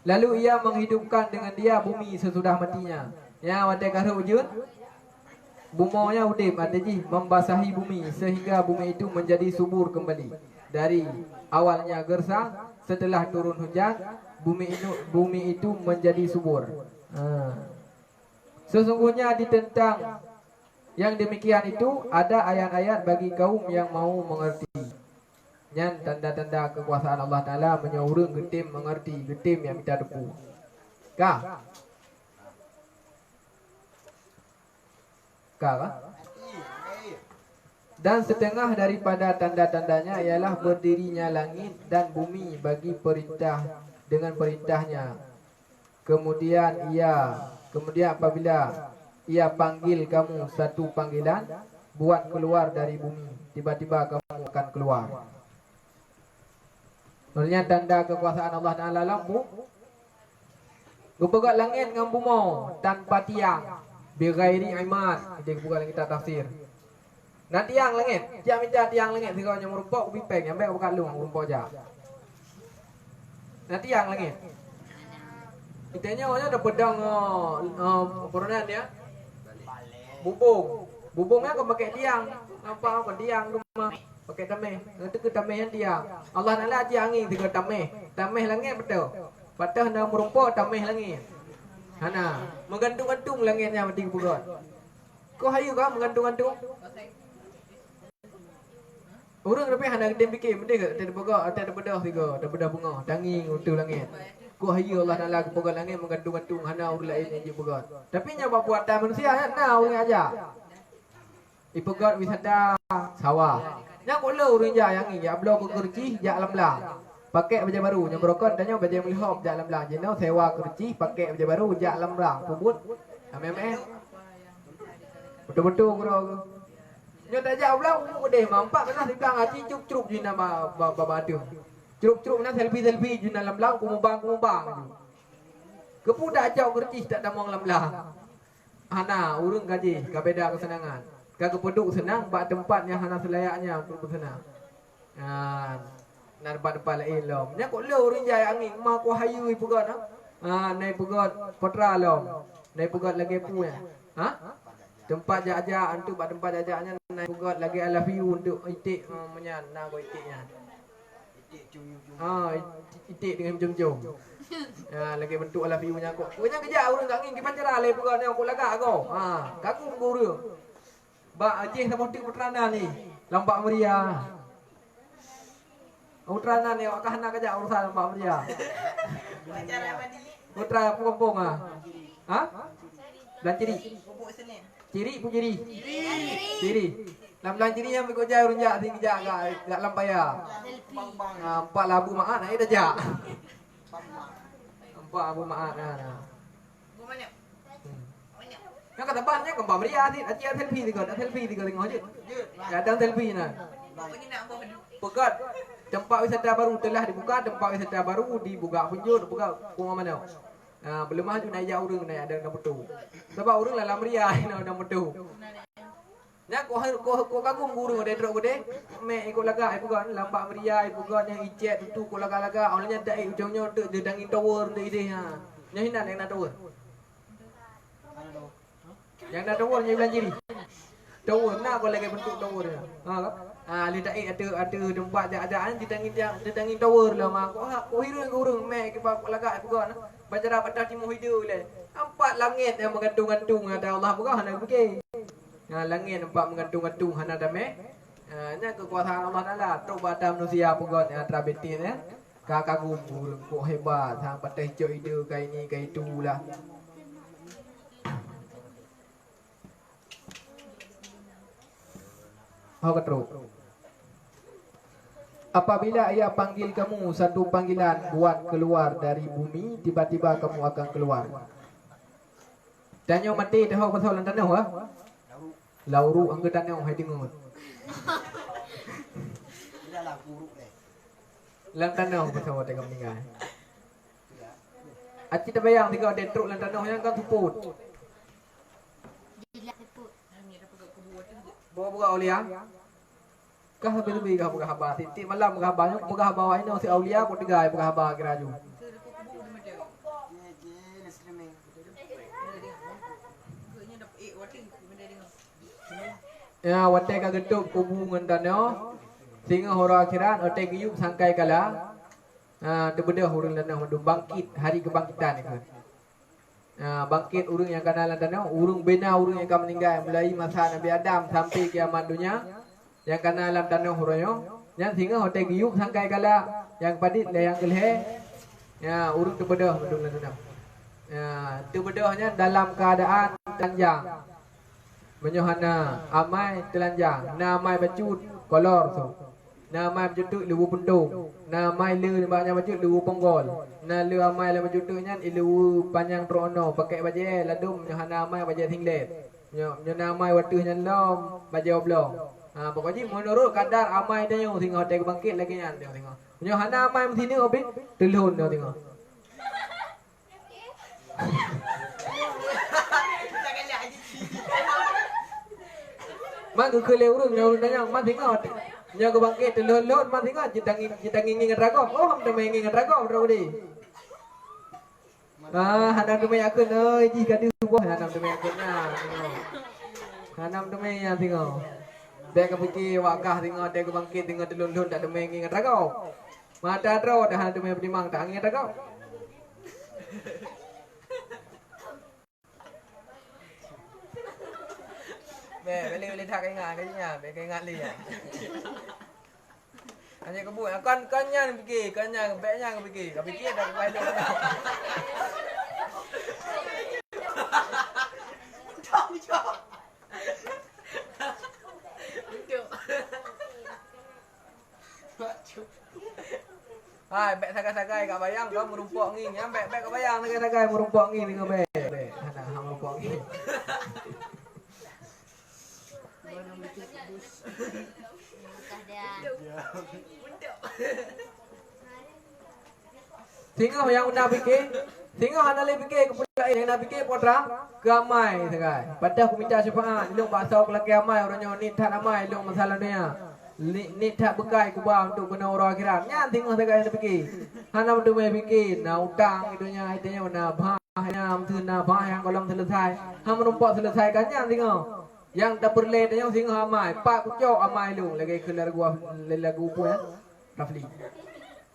Lalu ia menghidupkan dengan dia bumi sesudah matinya. Ya wate karo ujun. Bumonya udip ada ji membasahi bumi sehingga bumi itu menjadi subur kembali. Dari awalnya gersang, setelah turun hujan, bumi itu menjadi subur. Sesungguhnya ditentang yang demikian itu ada ayat-ayat bagi kaum yang mau mengerti. Yang tanda-tanda kekuasaan Allah Taala menyeurung getim mengerti, getim yang minta depu. Kah? Dan setengah daripada tanda-tandanya ialah berdirinya langit dan bumi bagi perintah dengan perintahnya. Kemudian apabila ia panggil kamu satu panggilan, buat keluar dari bumi, tiba-tiba kamu akan keluar. Maksudnya tanda kekuasaan Allah Ta'ala lampu Gupagat langit dengan bumi tanpa tiang, bighairi imad. Kita buka kita tafsir. Nak tiang langit, dia minta tiang langit tiga yang merumpok bipeng yang baik bukan luang merumpok aja. Nak tiang langit. Kitanya orang ada pedang peronan dia. Bubungnya kau pakai tiang. Nampak apa tiang rumah pakai tameh. Itu ke tameh yang tiang. Allah Taala tiang ni tiga tameh. Tameh langit betul. Patah nak merumpok tameh langit. Hana menggantung-gantung langitnya mati bukan. Kau hayu kau menggantung-gantung? Orang lebih hana dia fikir benda ke ada pokok ada bedah tiga, ada bedah bunga, danging untuk langit. Ku hayu Allah Taala ke pokok langit menggantung-gantung hana orang lain yang je pokok. Tapi nya buatan manusia kan nah orang aja. Ipokot wisata sawah. Nya kola orang ja yang ni ya belo kerci ja alam-alam. Pakai baju baru yang berokot tanya baju melihop ja alam-alam. Jenau sewa kerci pakai baju baru ja alam-alam. Pubut. Amem. Betul-betul bro. Nyo tak jauh belau deh mampak kena sebang aci cup-cup di nama baba tu. Cup-cup na selfie di dalam lau kumubang. Kepu dak jauh kercis tak damang lam-lam. Hana urang gaji kabeda kesenangan. Kagak peduk senang bak tempatnya hana selayaknya untuk bersenang. Nan tempat lain lom. Nya kok lo urang jaya angin ma ko hayu ipugot nai pugot potra lom. Nai pugot lagi punya. Tempat jajak untuk buat tempat jajaknya naik buat lagi I love you untuk itik menyan nak buat itiknya. Itik dengan jom-jom. Lagi bentuk I love you nya kok. Punya kejap urang tak ngin kipancara le buat ni aku lagak kau. Kaku guru. Ba Aceh sama tik putrana ni. Lampak Meria. Putrana ni awak kahana kejap urusan Lampak Meria. Putra Kampung Dan ciri pun ciri. Lam-lam ciri yang ikut jauh runjak sini kejak gak lampaya. Empat labu maat dah jak. Empat labu maat Yang kata banyak kembang Meria sih. Acik selfie tengok je. Kadang selfie Pegat tempat wisata baru telah dibuka, tempat wisata baru dibuka punjul, buka rumah mana. Belum maju naik jauh orang naik ada betul. Sebab orang dalam Meria ada betul. Nya ko kagum guru de trok gede me ikut laga ibu kan lampak Meria ibu kan yang icet tu ko laga awalnya dak ujungnya de dangin tower de ide nya hinan yang nak tower. Yang nak tower nya bilang ciri. Tower nak ko lagi bentuk tower dia. Li dak ada tempat jajaan di dangin tower lah mak ko hiru guru me ke laga ibu kan. Bacara pada timur hidup le. Nampak langit yang menggantung-gantung ada Allah bukan hana fikir. Langit nampak menggantung-gantung hana damai. Nya kekuasaan Allah Taala tok pada manusia bukan trabetin ya. Kagum burung kok hebat hang pada hijau ide kai ni kai itulah. Hau ketru. Apabila ia panggil kamu satu panggilan buat keluar dari bumi, tiba-tiba kamu akan keluar. Tanya mati tahu pasal lantanau Lauru angga tanau hai dengar. Lantanau pasal tengah meninggal. Aci tak bayang tiga detruk lantanau yang kan tuput. Bawa aulia. Kah lebih kah buka haba titik malam buka haba buka haba ini si aulia ko tiga buka haba kiraju. Ya wate ka getuk kubu ngendano sehingga hora akhirat ote giyuk sangkai kala tebedah urang lanang madu bangkit hari kebangkitan itu. Bangkit urang yang kana lanang urang bena urang yang akan meninggal mulai masa Nabi Adam sampai kiamat dunia. Yang kana alam tanah horoyo yang sehingga hotel giyuk sangkai kala yang padit le yang gelhe ya urung tebedah bedung lanang. Tebedahnya dalam keadaan telanjang. Menyohana amai telanjang, na amai bacut kolor tu. Na amai bacut lewu puntung. Na amai le banyak bacut lewu ponggol. Na le amai le bacut nyan lewu panjang trono pakai baju ladum menyohana amai baju singlet. Menyohana amai watu nyan lom baju oblong. Ha pokoknya menurut kadar amai dia yang tengok hotel bangkit lagi nyan dia tengok. Menyohana amai mesti ni obi telun dia tengok. Mak ke leu urang nyau nanya mak tengok nyau ke bangkit telun-telun mak tengok kita ngingin ragam oh ham temai ngingin ragam ro di hanam temai akun euy ji ka di subuh hanam temai akunnya hanam temai ya tengok dek ke fikir wakah tengok dek ke bangkit tengok telun-telun tak temai ngingin ragam mata tro dah hanam temai petimang tak ngingin ragam Beli thak cái ngàn cái nhà về cái ngàn liền anh em có bụi con nhà bị kỳ con nhà vẽ nhà bị kỳ cả bị kia đang quay đâu Hai, bek sagai-sagai kak bayang kau merumpok nging ya, bek kak bayang sagai-sagai merumpok nging dengan bek. Ada hang merumpok nging. Tengok yang unda fikir, tengok anda le fikir kepada yang anda fikir potra gamai sagai. Pada aku minta syafaat, lu bahasa kelaki amai orangnya ni tak amai lu masalah dia. Ni tak bekai ku bang untuk kena orang akhirat. Nya tengok sagai anda fikir. Anda mendu me fikir, na utang itunya na bah yang tu na bah yang kolam selesai. Ham menumpuk selesaikannya tengok. Yang tak perle dia tengok amai, pak kucok amai lu lagi kelar gua lagu puan. Rafli.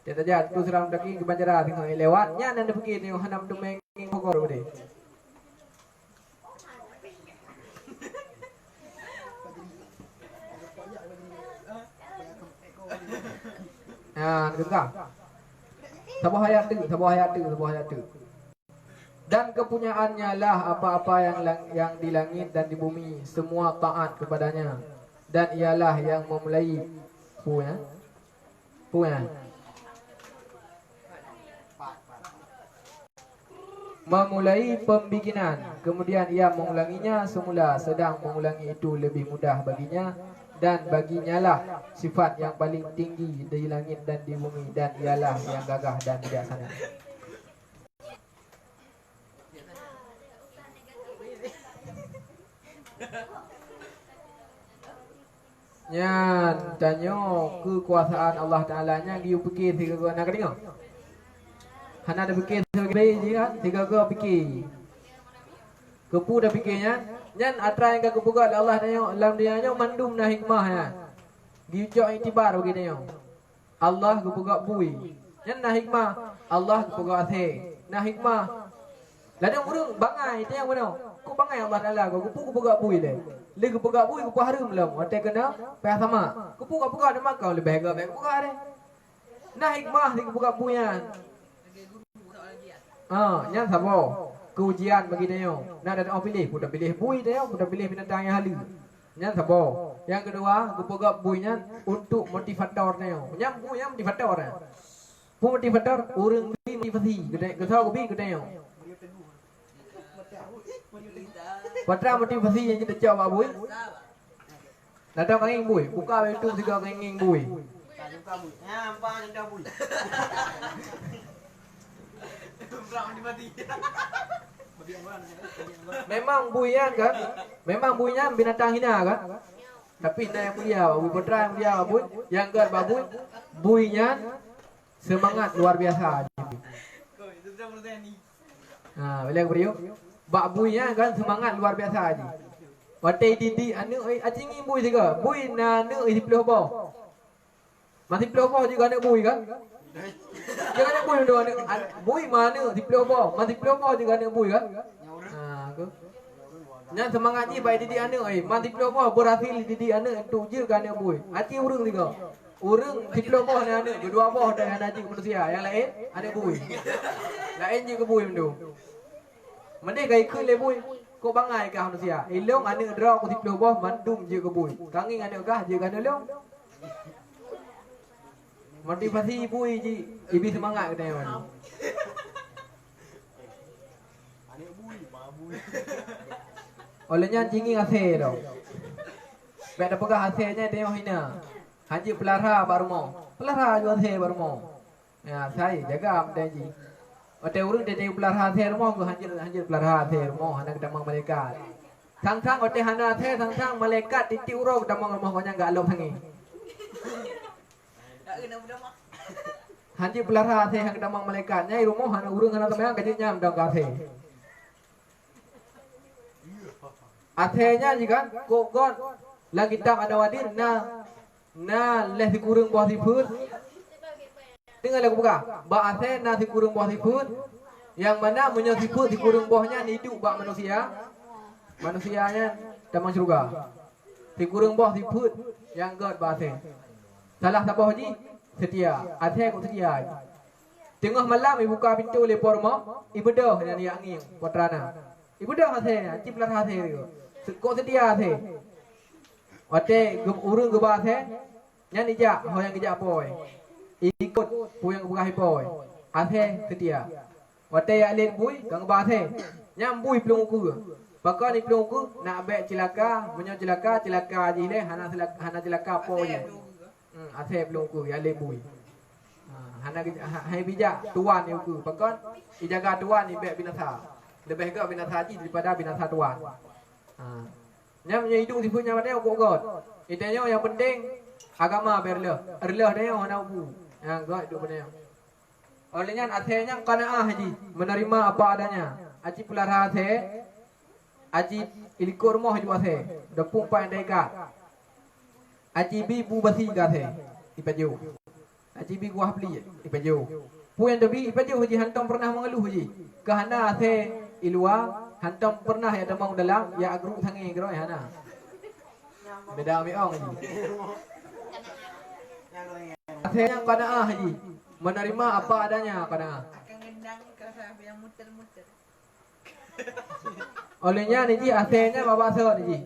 Dia saja tu serang daki ke Banjara tengok lewatnya dan dia pergi tengok hanam tu menging Bogor tadi. Nah, dengar. Sebuah ayat tu. Dan kepunyaannya lah apa-apa yang di langit dan di bumi, semua taat kepadanya. Dan ialah yang memulai punya memulai pembikinan, kemudian ia mengulanginya semula, sedang mengulangi itu lebih mudah baginya, dan baginya lah sifat yang paling tinggi di langit dan di bumi, dan ialah yang gagah dan bijaksana. Nyan tanya kekuasaan Allah Taala nya dia fikir tiga kau nak dengar. Hana ada fikir sebagai dia tiga kau fikir. Kepu dah fikirnya, nyan atra yang kepu kat Allah tanya alam dia nya mandum na hikmah ya. Dia cak itibar bagi dia. Allah kepu kat bui. Nyan na hikmah Allah kepu kat ase. Na hikmah. Lalu orang bangai tanya mana? Ku bangai Allah Taala kau kepu kat bui le. Le kepu kat bui kepu harum lam. Ate kena payah sama. Kepu kat demak kau lebih gak kepu kat dia. Na hikmah di kepu kat bui yan. Yang sabo keujian bagi dia. Nak ada orang pilih, pun pilih bui dia, pun pilih binatang yang halu. Yang sabo. Yang kedua, kepoga buinya untuk motivator dia. Yang bui yang motivator dia. Pun motivator orang bi motivasi. Kita tahu bi kita yang. Patra motivasi yang kita coba bui. Datang kenging bui, buka YouTube juga kenging bui. Nampak dah bui. Memang buinya kan, memang buinya binatang hina kan. Tapi yang mulia, bui putra yang mulia bui, yang ke babu, buinya semangat luar biasa. Boleh beriuk. Bak buinya kan semangat luar biasa aja. Watai didi anu acing bui juga, bui na anu di pelobo. Masih pelobo juga ada bui kan? Jangan ada bui dua ni. Bui mana di pelobo? Masih pelobo juga ada bui kan? Aku. Yang semangat je baik didik anak masih pelobo berhasil didik anak tu je kan ada bui. Aci urang juga. Urang di pelobo ni anak kedua boh dah ada aji manusia. Yang lain ada bui. Lain je ke bui mendu. Mendek kai ke le bui. Kau bangai kah manusia? Ilong ane draw ku tiplo boh mandum je ke bui. Kangi ane kah je kan ilong. Motivasi bui ji. Ibi semangat kena yang mana. Anik bui, ma bui. Olehnya jingi asih tau. Baik dah pegang asihnya dia hina. Haji pelara baru mau. Pelara juga asih baru mau. Ya, saya jaga amda ji. Ote urung dia pelara asih mau ke haji pelara asih mau anak damang malaikat. Sang-sang ote hana asih sang-sang malaikat titi urang damang rumah kau nya enggak alom sangi. Haji pelara asih hang damang malaikatnya rumah hana urung hana temayang gajinya amdang asih. Akhirnya jika kokon lagi tak ada wadir na leh dikurung buah siput tinggal lagu buka ba akhir na dikurung buah siput yang mana punya siput dikurung buahnya hidup bak manusianya damang surga dikurung buah siput yang god ba akhir salah siapa haji setia akhir kau setia tengah malam ibu buka pintu lepor mau ibu dah yang dia angin putrana ibu dah akhir ciplar akhir kau setia akhir Wate urung gebah nya nijak ho yang kijak poy ikut pu yang buka hipoy athe setia wate ya len bui kang bah nyam bui pelung ku bakal ni pelung ku nak bek cilaka menyo cilaka ji le hana cilaka poy athe pelung ku ya len bui hana hai bijak tuan ni ku bakal dijaga tuan ni bek binasa lebih ke binasa ji daripada binasa tuan nyam hidup di punya mana kok god. Itanya yang penting agama berleh. Erleh dia orang ubu. Yang god hidup dia. Olehnya akhirnya qanaah haji, menerima apa adanya. Aji pelara athe. Aji ilikor moh hidup athe. Depung pai dekat. Aji bi bu basi gathe. Ipajo. Aji bi gua beli ipajo. Pu yang debi ipajo haji hantam pernah mengeluh haji. Kahana athe ilua hantam pernah ya demang dalam ya agru sangi gero ya na. Beda mi ong haji. Akhirnya qanaah haji, menerima apa adanya qanaah. Akan gendang kerasa yang muter-muter. Olehnya niji akhirnya bapa sot niji.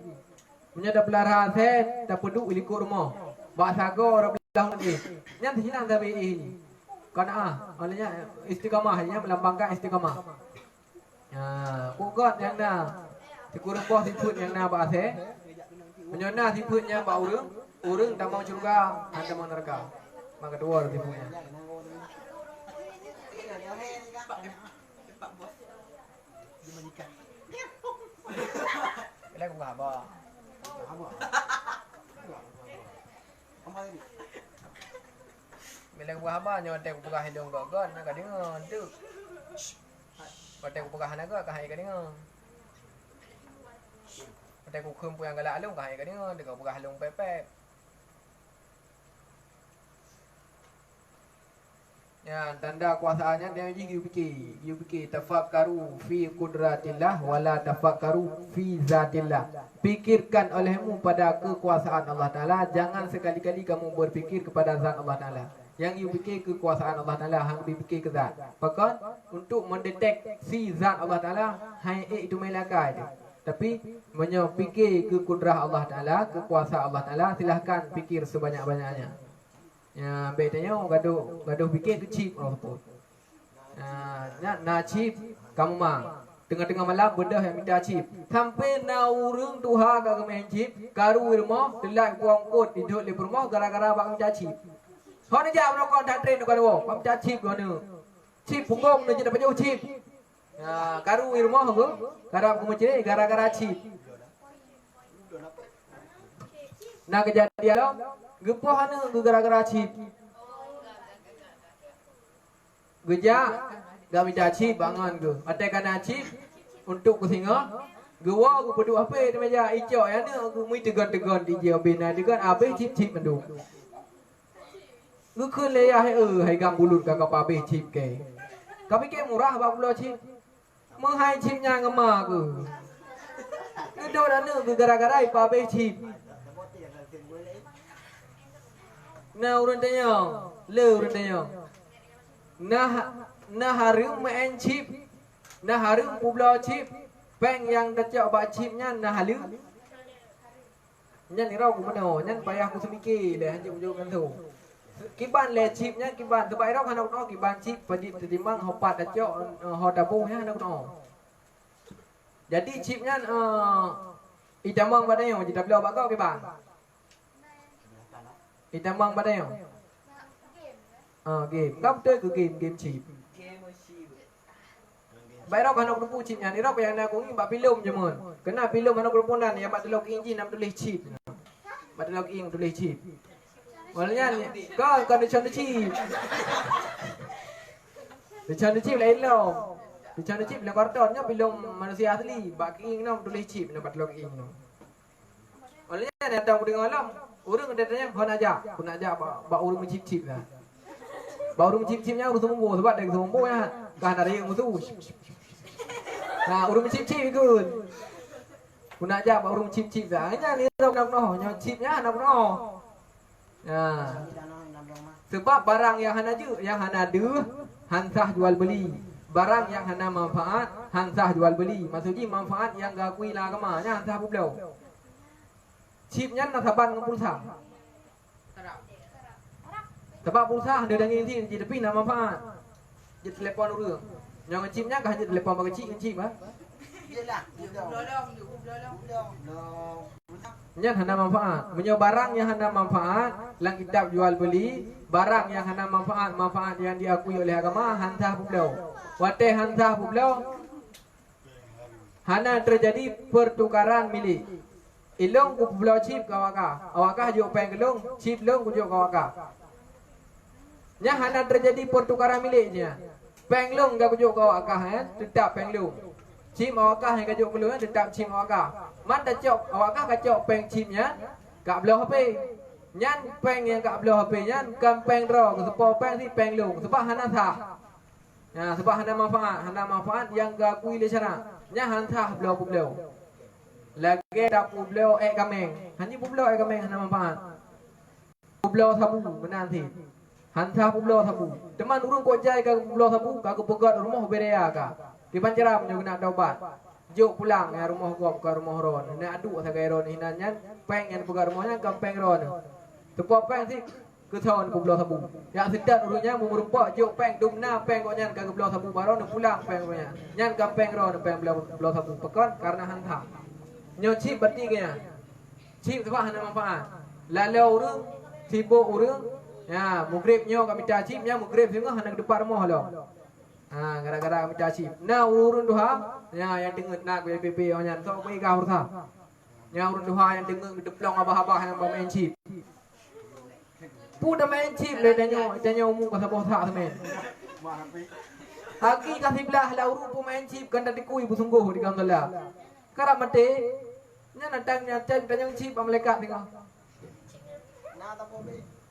Punya dah pelara akhir dah peduk ilikut rumah. Bak sago ora belang niji. Nya hinang tapi ini. Qanaah, olehnya istiqamah hanya melambangkan istiqamah. Ya, kugot yang na dikurung boh siput yang na ba ase menyona siputnya ba urang damang surga dan damang neraka maka dua siputnya bila ku apa bila ku apa nyote ku pegah hidung gogon nak dengon tu Pakai ku pegah naga kahai ka dinga. Pakai ku khum pu yang galak alung kahai ka dinga, dekat pegah alung pepep. Ya, tanda kuasaannya dia ji fikir tafakkaru fi qudratillah wala tafakkaru fi zatillah. Pikirkan olehmu pada kekuasaan Allah Taala, jangan sekali-kali kamu berfikir kepada zat Allah Taala. Yang you fikir kekuasaan Allah Taala, hang fikir ke zat. Bahkan untuk mendeteksi zat Allah Taala, hai itu melakai. Tapi menyfikir ke kudrah Allah Taala, kekuasaan Allah Taala, silahkan fikir sebanyak-banyaknya. Ya, bedanya gaduh fikir tu chip orang tu. Na chip kamu mah. Tengah-tengah malam bedah yang minta chip. Sampai na urung tuha ka main chip, karu rumah, telak kuang kot tidur di rumah gara-gara bang minta chip. Hon ni jam rokok tak train kan wo, minta chip kan ni. Chip punggung ni jadi baju chip. Ya, karu rumah aku, garap aku mencari gara-gara chip. Nah kejadian lo, gepoh anu gara-gara chip. Gejak, gak minta chip bangun ke. Ada kena chip untuk ke singa. Gua aku peduk apa di meja icok ya ni aku mui tegon-tegon di jauh bina degan abe chip mendung. Lu kun le ya hai gam bulut kakak abe chip ke. Kau fikir murah bak bulo chip. Menghai chipnya ngema ke. Itu anu gara-gara abe chip. Nah urun tanya, le urun tanya. Nah harum main chip, nah harum publa chip, Peng yang dacok bak chip nyan nah halu. Nyan irau ku mano, nyan payah ku semiki le hanjuk ujung kan tu. Kiban le chip nyan kiban tebai rau hanok no kiban chip padi timbang hopat dacok ho dabu nya hanok no. Jadi chip nyan itamang badayo jadi beliau bak kau kiban. Itamang badayo. Game. Kau betul ke game chip. Baik rau kanok rumpu chip nyan irau yang nak kungi bak film je mon. Kena film kanok rumpunan yang bak telok injin nam tulis chip. Bak telok ing tulis chip. Walnya kau kan dicon chip. Dicon chip lain lo. Dicon chip yang kartonnya film manusia asli. Bak ing nam tulis chip nam bak telok ing. Walnya datang ku dengar lam. Urang datanya kon aja bak urang chip lah. Bak urang chip-chipnya urang semua sebab dari semua ya. Kan ada yang musuh. Nah, urung chip-chip ikut. Guna aja pak urung chip-chip dah. Hanya ni nak noh, nyo chipnya nak noh. Nah. Sebab barang yang hana ada, hansah jual beli. Barang yang hana manfaat, hansah jual beli. Maksudnya manfaat yang gakui lah kemana, hansah pula. Chipnya nak saban dengan pulsa. Sebab pulsa ada dengan ini, jadi tapi nak manfaat. Jadi telefon urang. Yang chipnya kah jadi telepon bagi chip ah. Iyalah, Yang hana manfaat. Menyo barang yang hana manfaat, lang kitab jual beli, barang yang hana manfaat yang diakui oleh agama hansah pula. Wate hansah pula. Hana terjadi pertukaran milik. Ilong ku pula chip kawaka. Awaka jo peng gelong, chip long ku jo kawaka. Nya hana terjadi pertukaran miliknya. Penglung gak kujuk kau akah tetap penglung. Chim awakah yang kajuk pelung tetap chim awakah. Man dah cok awakah kacok peng chimnya gak belah HP. Nyan peng yang gak belah HP nyan kan peng draw sepo peng si penglung sebab hana sah. Ya sebab hana manfaat yang gak kui le cara. Nya han sah belah belah. Lagi dak belah kameng. Hanya belah kameng hana manfaat. Belah sabu benar sih. Hansah pula sabu. Teman urung kau jai ke pulau sabu, kau pegat rumah berea ka. Di pancaram juga nak daubat. Jok pulang ya rumah gop ke rumah ron. Nak aduk sagai ron hinannya, peng yang pegat rumahnya ke peng ron. Tepuk peng si keton ke pulau sabu. Yang sedat urungnya merupak jok peng dumna peng kau nyan ke pulau sabu baron pulang peng kau nyan. Nyan ke peng ron peng pulau sabu pekat karena hansah. Nyo chip berarti kaya. Chip sebab hana manfaat. Lalu urung sibuk urung ya, mugribnya kami cacipnya mugrib juga hendak depan rumah lo. Gara-gara kami cacip. Nah, urun duha, ya yang dengar nak BPP orang so pergi kau urus. Ya urun duha yang dengar deplong abah-abah yang bermain chip. Pu dah main chip le tanya umum pasal botak semen. Haki kasih belah lah urun pu main chip kan tadi kui busungguh di kampung lah. Kerap mati, nya natangnya tanya chip amalekat tengok.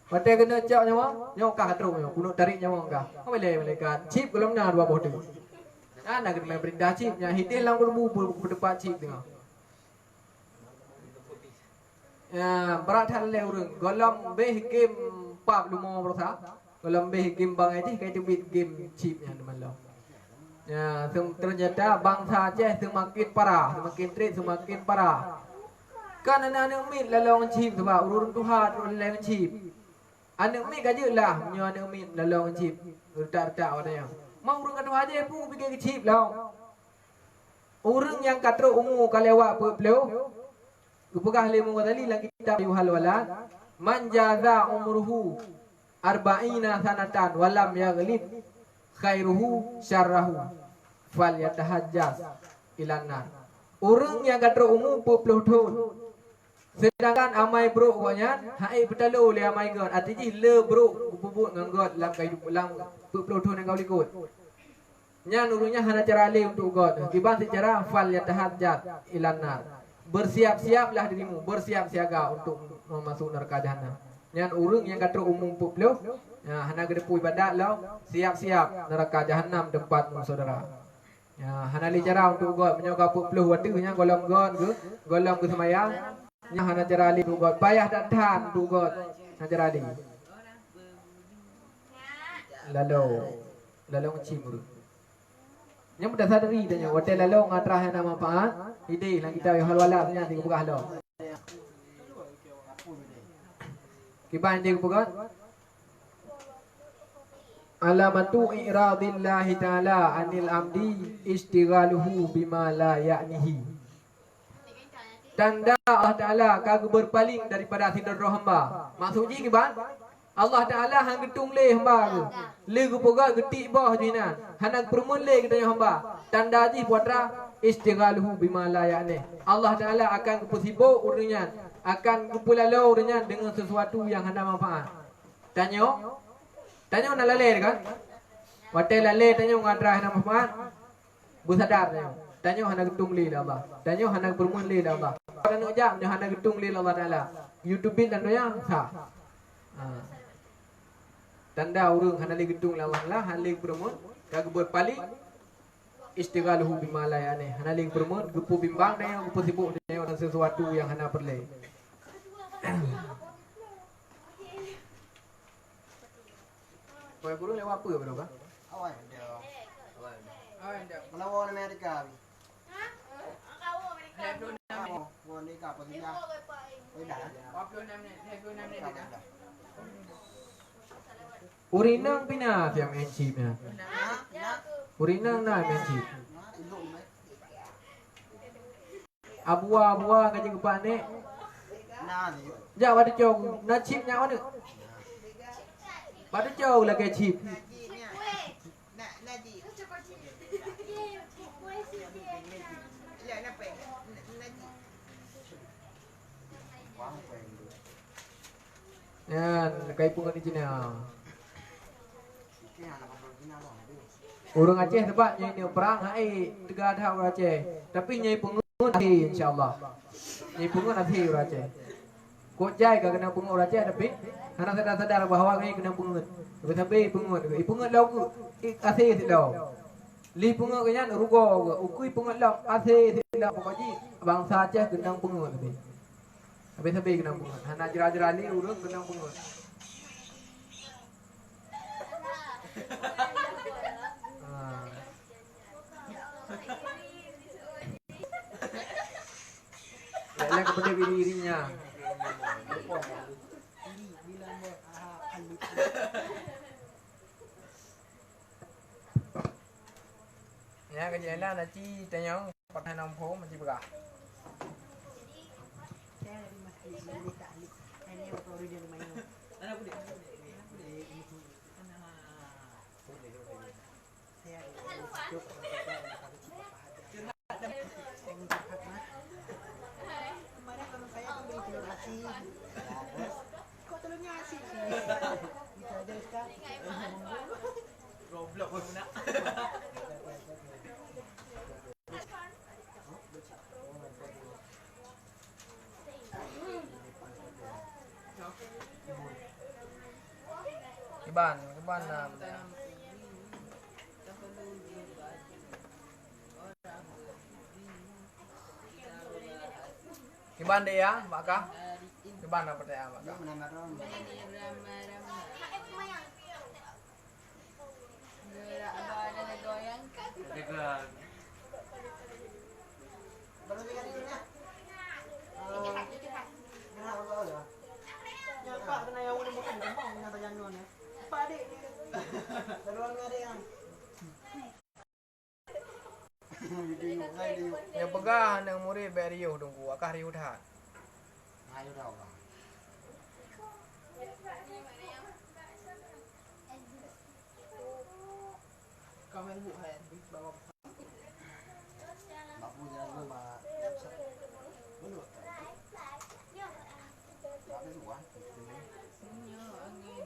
Mati kena cak nyawa, nyawa kah terus nyawa, kuno tarik nyawa kah. Kau boleh malaikat, chip belum nak dua bodoh. Nak kena main berindah chip, nya hitil lang berbu berdepan chip tengah. Ya, berat hal le urang. Golam beh game pap lumo bersa. Golam beh game bang itu kayak bit game chipnya teman lo. Ya, ternyata bangsa je semakin parah, semakin trik semakin parah. Kan anak-anak mit lalong chip sebab urun Tuhan urun lalong chip. Anak mi kaje lah, nyo anak mi lalong chip. Retak-retak ada yang. Mau urang kata aja pun pergi chip lah. Urang yang kata umur kalewak peleu. Kupegah lemu tadi lang kitab yuhal walad. Man jaza umruhu arba'ina sanatan walam yaghlib khairuhu syarrahu falyatahajjaz ilan nar. Urang yang kata umur 40 tahun. Sedangkan amai bro koknya hai bertalu le amai god artinya le bro bubut ngan god lam kai lam pelotho nang kau likut nya nurunya hana cara le untuk god tiba secara fal yatahajjat ilan nar bersiap-siaplah dirimu bersiap siaga untuk masuk neraka jahanam nya urang yang kata umum puplo ya hana gede pui badak lo siap-siap neraka jahanam tempatmu saudara ya hana li cara untuk god menyoga puplo watunya golong god ke golong ke semayang nya hana cara ali tu god payah dan tahan tu god hana cara ali lalu ngecim urang Nya mudah sadari tanya hotel lalu ngatrah yang nama manfaat. Ide lang kita hal wala nya tiga buka lo. Kiban dia buka. Alamatu i'radillahi ta'ala anil amdi istighaluhu bima la ya'nihi. Tanda Allah Ta'ala kagak berpaling daripada tindak hamba. Maksudnya kiban? Allah Ta'ala hang getung le hamba ke. Le ke poga getik bah jina. Hanak permun le kita hamba. Tanda ji puatra istighaluhu bima la ya'ni. Allah Ta'ala akan kepusibuk urunyan, akan kepulalau urunyan dengan sesuatu yang hana manfaat. Tanya nak lalai kan? Watai lalai tanya ngadra hana manfaat. Bersadar tanya hana getung li Allah. Tanya hana permun li Allah. Kalau nak jam hana getung li Allah Ta'ala. YouTube dan doya ha. Tanda urung hana li getung Allah lah, hana li permun kagak berpaling istighaluhu bima la ya'ni. Hana li permun gepu bimbang dan gepu sibuk dengan sesuatu yang hana perlu. Kau guru lewat apa berapa? Awal dia. Awal dah. Mana orang Amerika? Lepas Orang Amerika apa dia? Oh dah. 26 minit, 26 minit dah. Urinang pina tiap encipnya. Urinang na encip. Abua kaji kepan ni. Nah ni. Ja batu jauh, na chip nya mana? Batu jauh lah ke chip. Nak Naji. Ya, nak pe. Naji. Wang peng. Yan, kai pungan di Cina. Kaya nak pasal Cina lah. Orang Aceh sebab nyai perang hai tegak dah orang Aceh. Tapi nyai pungun nanti insya-Allah. Nyai pungun nanti orang Aceh. Kok jai ka kena pungun orang Aceh tapi anak sadar bahawa nyai kena pungun. Tapi pungun, pungun lau ku asih lau. Li pungun ke nyan rugo ukui pungun lau asih lau pokoknya bangsa Aceh kena pungun tapi. Tapi kena pungun. Hana jera-jera li urang kena pungun. Lain kepada dirinya. Ya cái là chi tanya pakai nom phố mà chi bega. Kau tolongnya asyik. Kita ada sekarang. Goblok pun nak. Kiban na. Kiban dia ya, maka. Kiban apa dia maka. Yang pegang yang murid beriuh tunggu akah riuh dah. Ayo dah orang. Kau main buku kan? Bawa. Bapu jalan dulu mak. Belum. Bapu dua. Senyum angin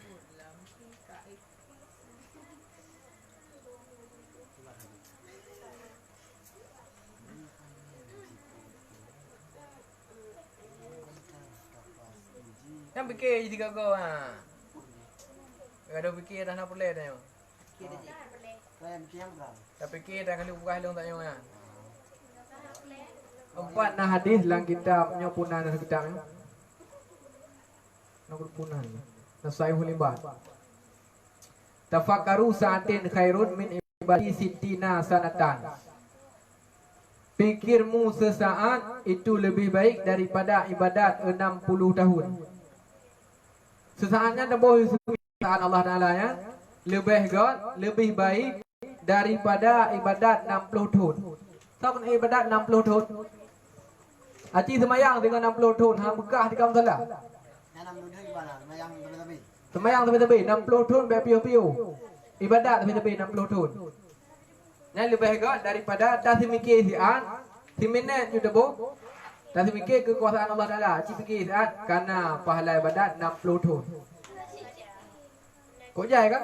di dalam kai. Yang fikir je tiga kau ha. Ada fikir dah nak boleh dah. Kira je. Kaya kiam kan. Dah fikir dah kali buka hilung tak nyawa. Empat nah hadis lang kitab nyopunan dan kitab nya. Nomor punan. Nasaihu limba. Tafakkaru sa'atin khairun min ibadati sittina sanatan. Fikirmu sesaat itu lebih baik daripada ibadat 60 tahun. Sesaatnya tebus saat Allah Taala ya. Lebih baik daripada ibadat 60 tahun. Tahu kan ibadat 60 tahun? Aci semayang dengan 60 tahun, hang bekah di kaum salah. Yang 60 tahun gimana? Yang lebih-lebih. Semayang tepi-tepi 60 tahun bepiu-piu. Ibadat tepi-tepi 60 tahun. Yang lebih baik daripada dah mikir sian, minit ju debo. Dah mikir kekuasaan Allah Taala, aci fikir sian karena pahala ibadat 60 tahun. Kok jai kan?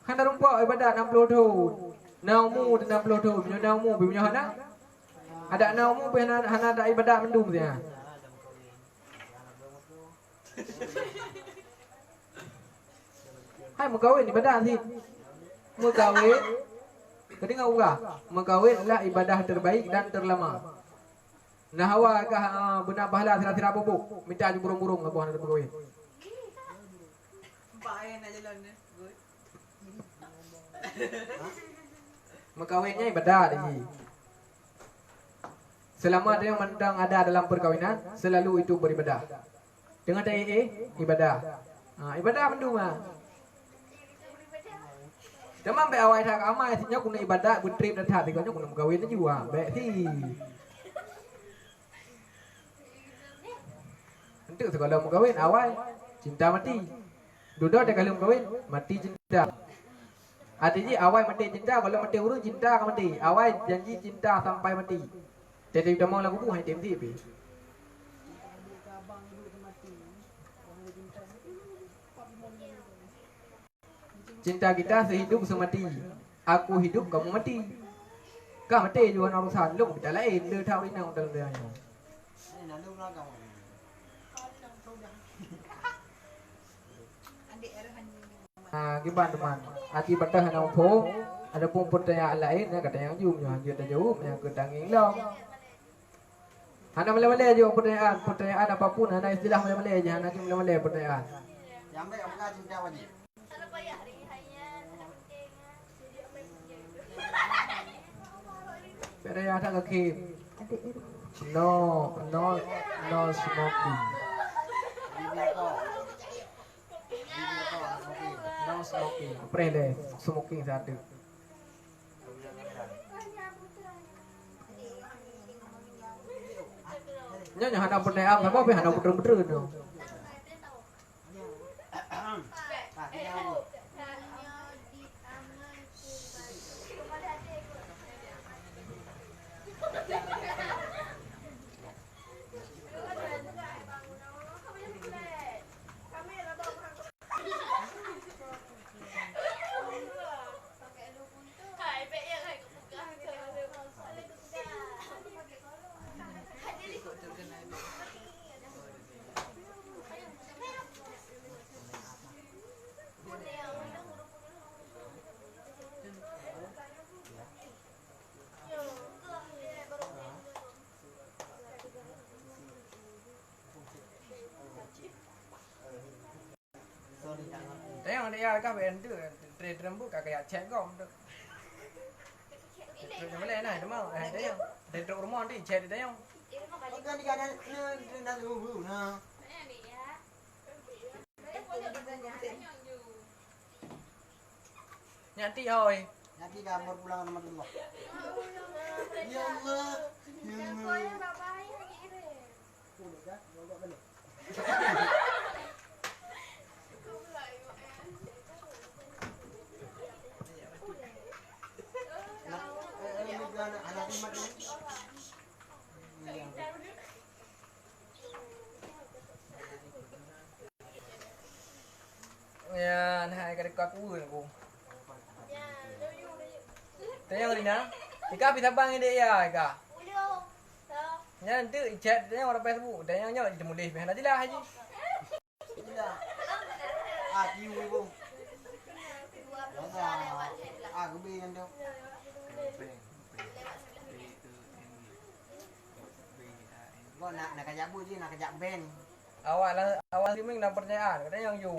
Kan dah rumpah ibadat 60 tahun. Naumu 60 tahun, punya naumu punya hana. Ada naumu punya hana ada ibadat mendung dia. Hai mengkawin ibadah sih. Mengkawin. Kau dengar enggak? Mengkawin adalah ibadah terbaik dan terlama. Nah hawa kah benar pahala sira-sira bubuk. Minta aja burung-burung apa hendak berkawin. Baik nak jalan ni. Good. Mengkawinnya ibadah lagi. Selama ada yang mandang ada dalam perkawinan, selalu itu beribadah. Dengan ibadah. Ibadah mendung ah. Demam be awai thak amai sinya kuna ibadah butrip dan thak tiga nya kuna mengkawin juga. Be ti. Untuk segala mengkawin awai cinta mati. Duduk ada kali mengkawin mati cinta. Artinya awai mati cinta, kalau mati urus cinta akan mati. Awai janji cinta sampai mati. Jadi udah mau lagu buah tem tipe. Cinta kita sehidup semati. Aku hidup, kamu mati. Kau mati juga nak urusan lu kita lain. Lu tahu ini nak dalam dia. Ini nak lu nak kamu. Gimana teman? Akibat dah nak pun. Ada pun pertanyaan lain yang kata yang jum yang kita jawab yang kita ngilang. Hana mele-mele je pertanyaan apapun, hana istilah mele-mele je, hana mele-mele pertanyaan. Yang baik apakah cinta wajib? Pertanyaan ada ke No smoking. No smoking. Pray deh, smoking satu. Nyonya hana pertanyaan apa be hana bener-bener no. Tengok dia kah bendu trade rembuk kayak cek kau. Trade mana nak demau tengok. Trade rumah ni cek tengok. Bukan di kanan nak dulu nah. Nyati oi. Nanti kamu pulang sama Allah. Ya Allah. Ya Allah. Ya, nah kada kaku aku. Tengok ni nah. Ika bisa bang ide ya, Ika. Nya nanti chat tengok orang Facebook, tengok nyok di mulih meh nanti lah haji. Kiu ibu. Aku bingung tu. Kau nak kerja bu je, nak kerja bank. Awak lah, awak swimming dalam pertanyaan, katanya yang you.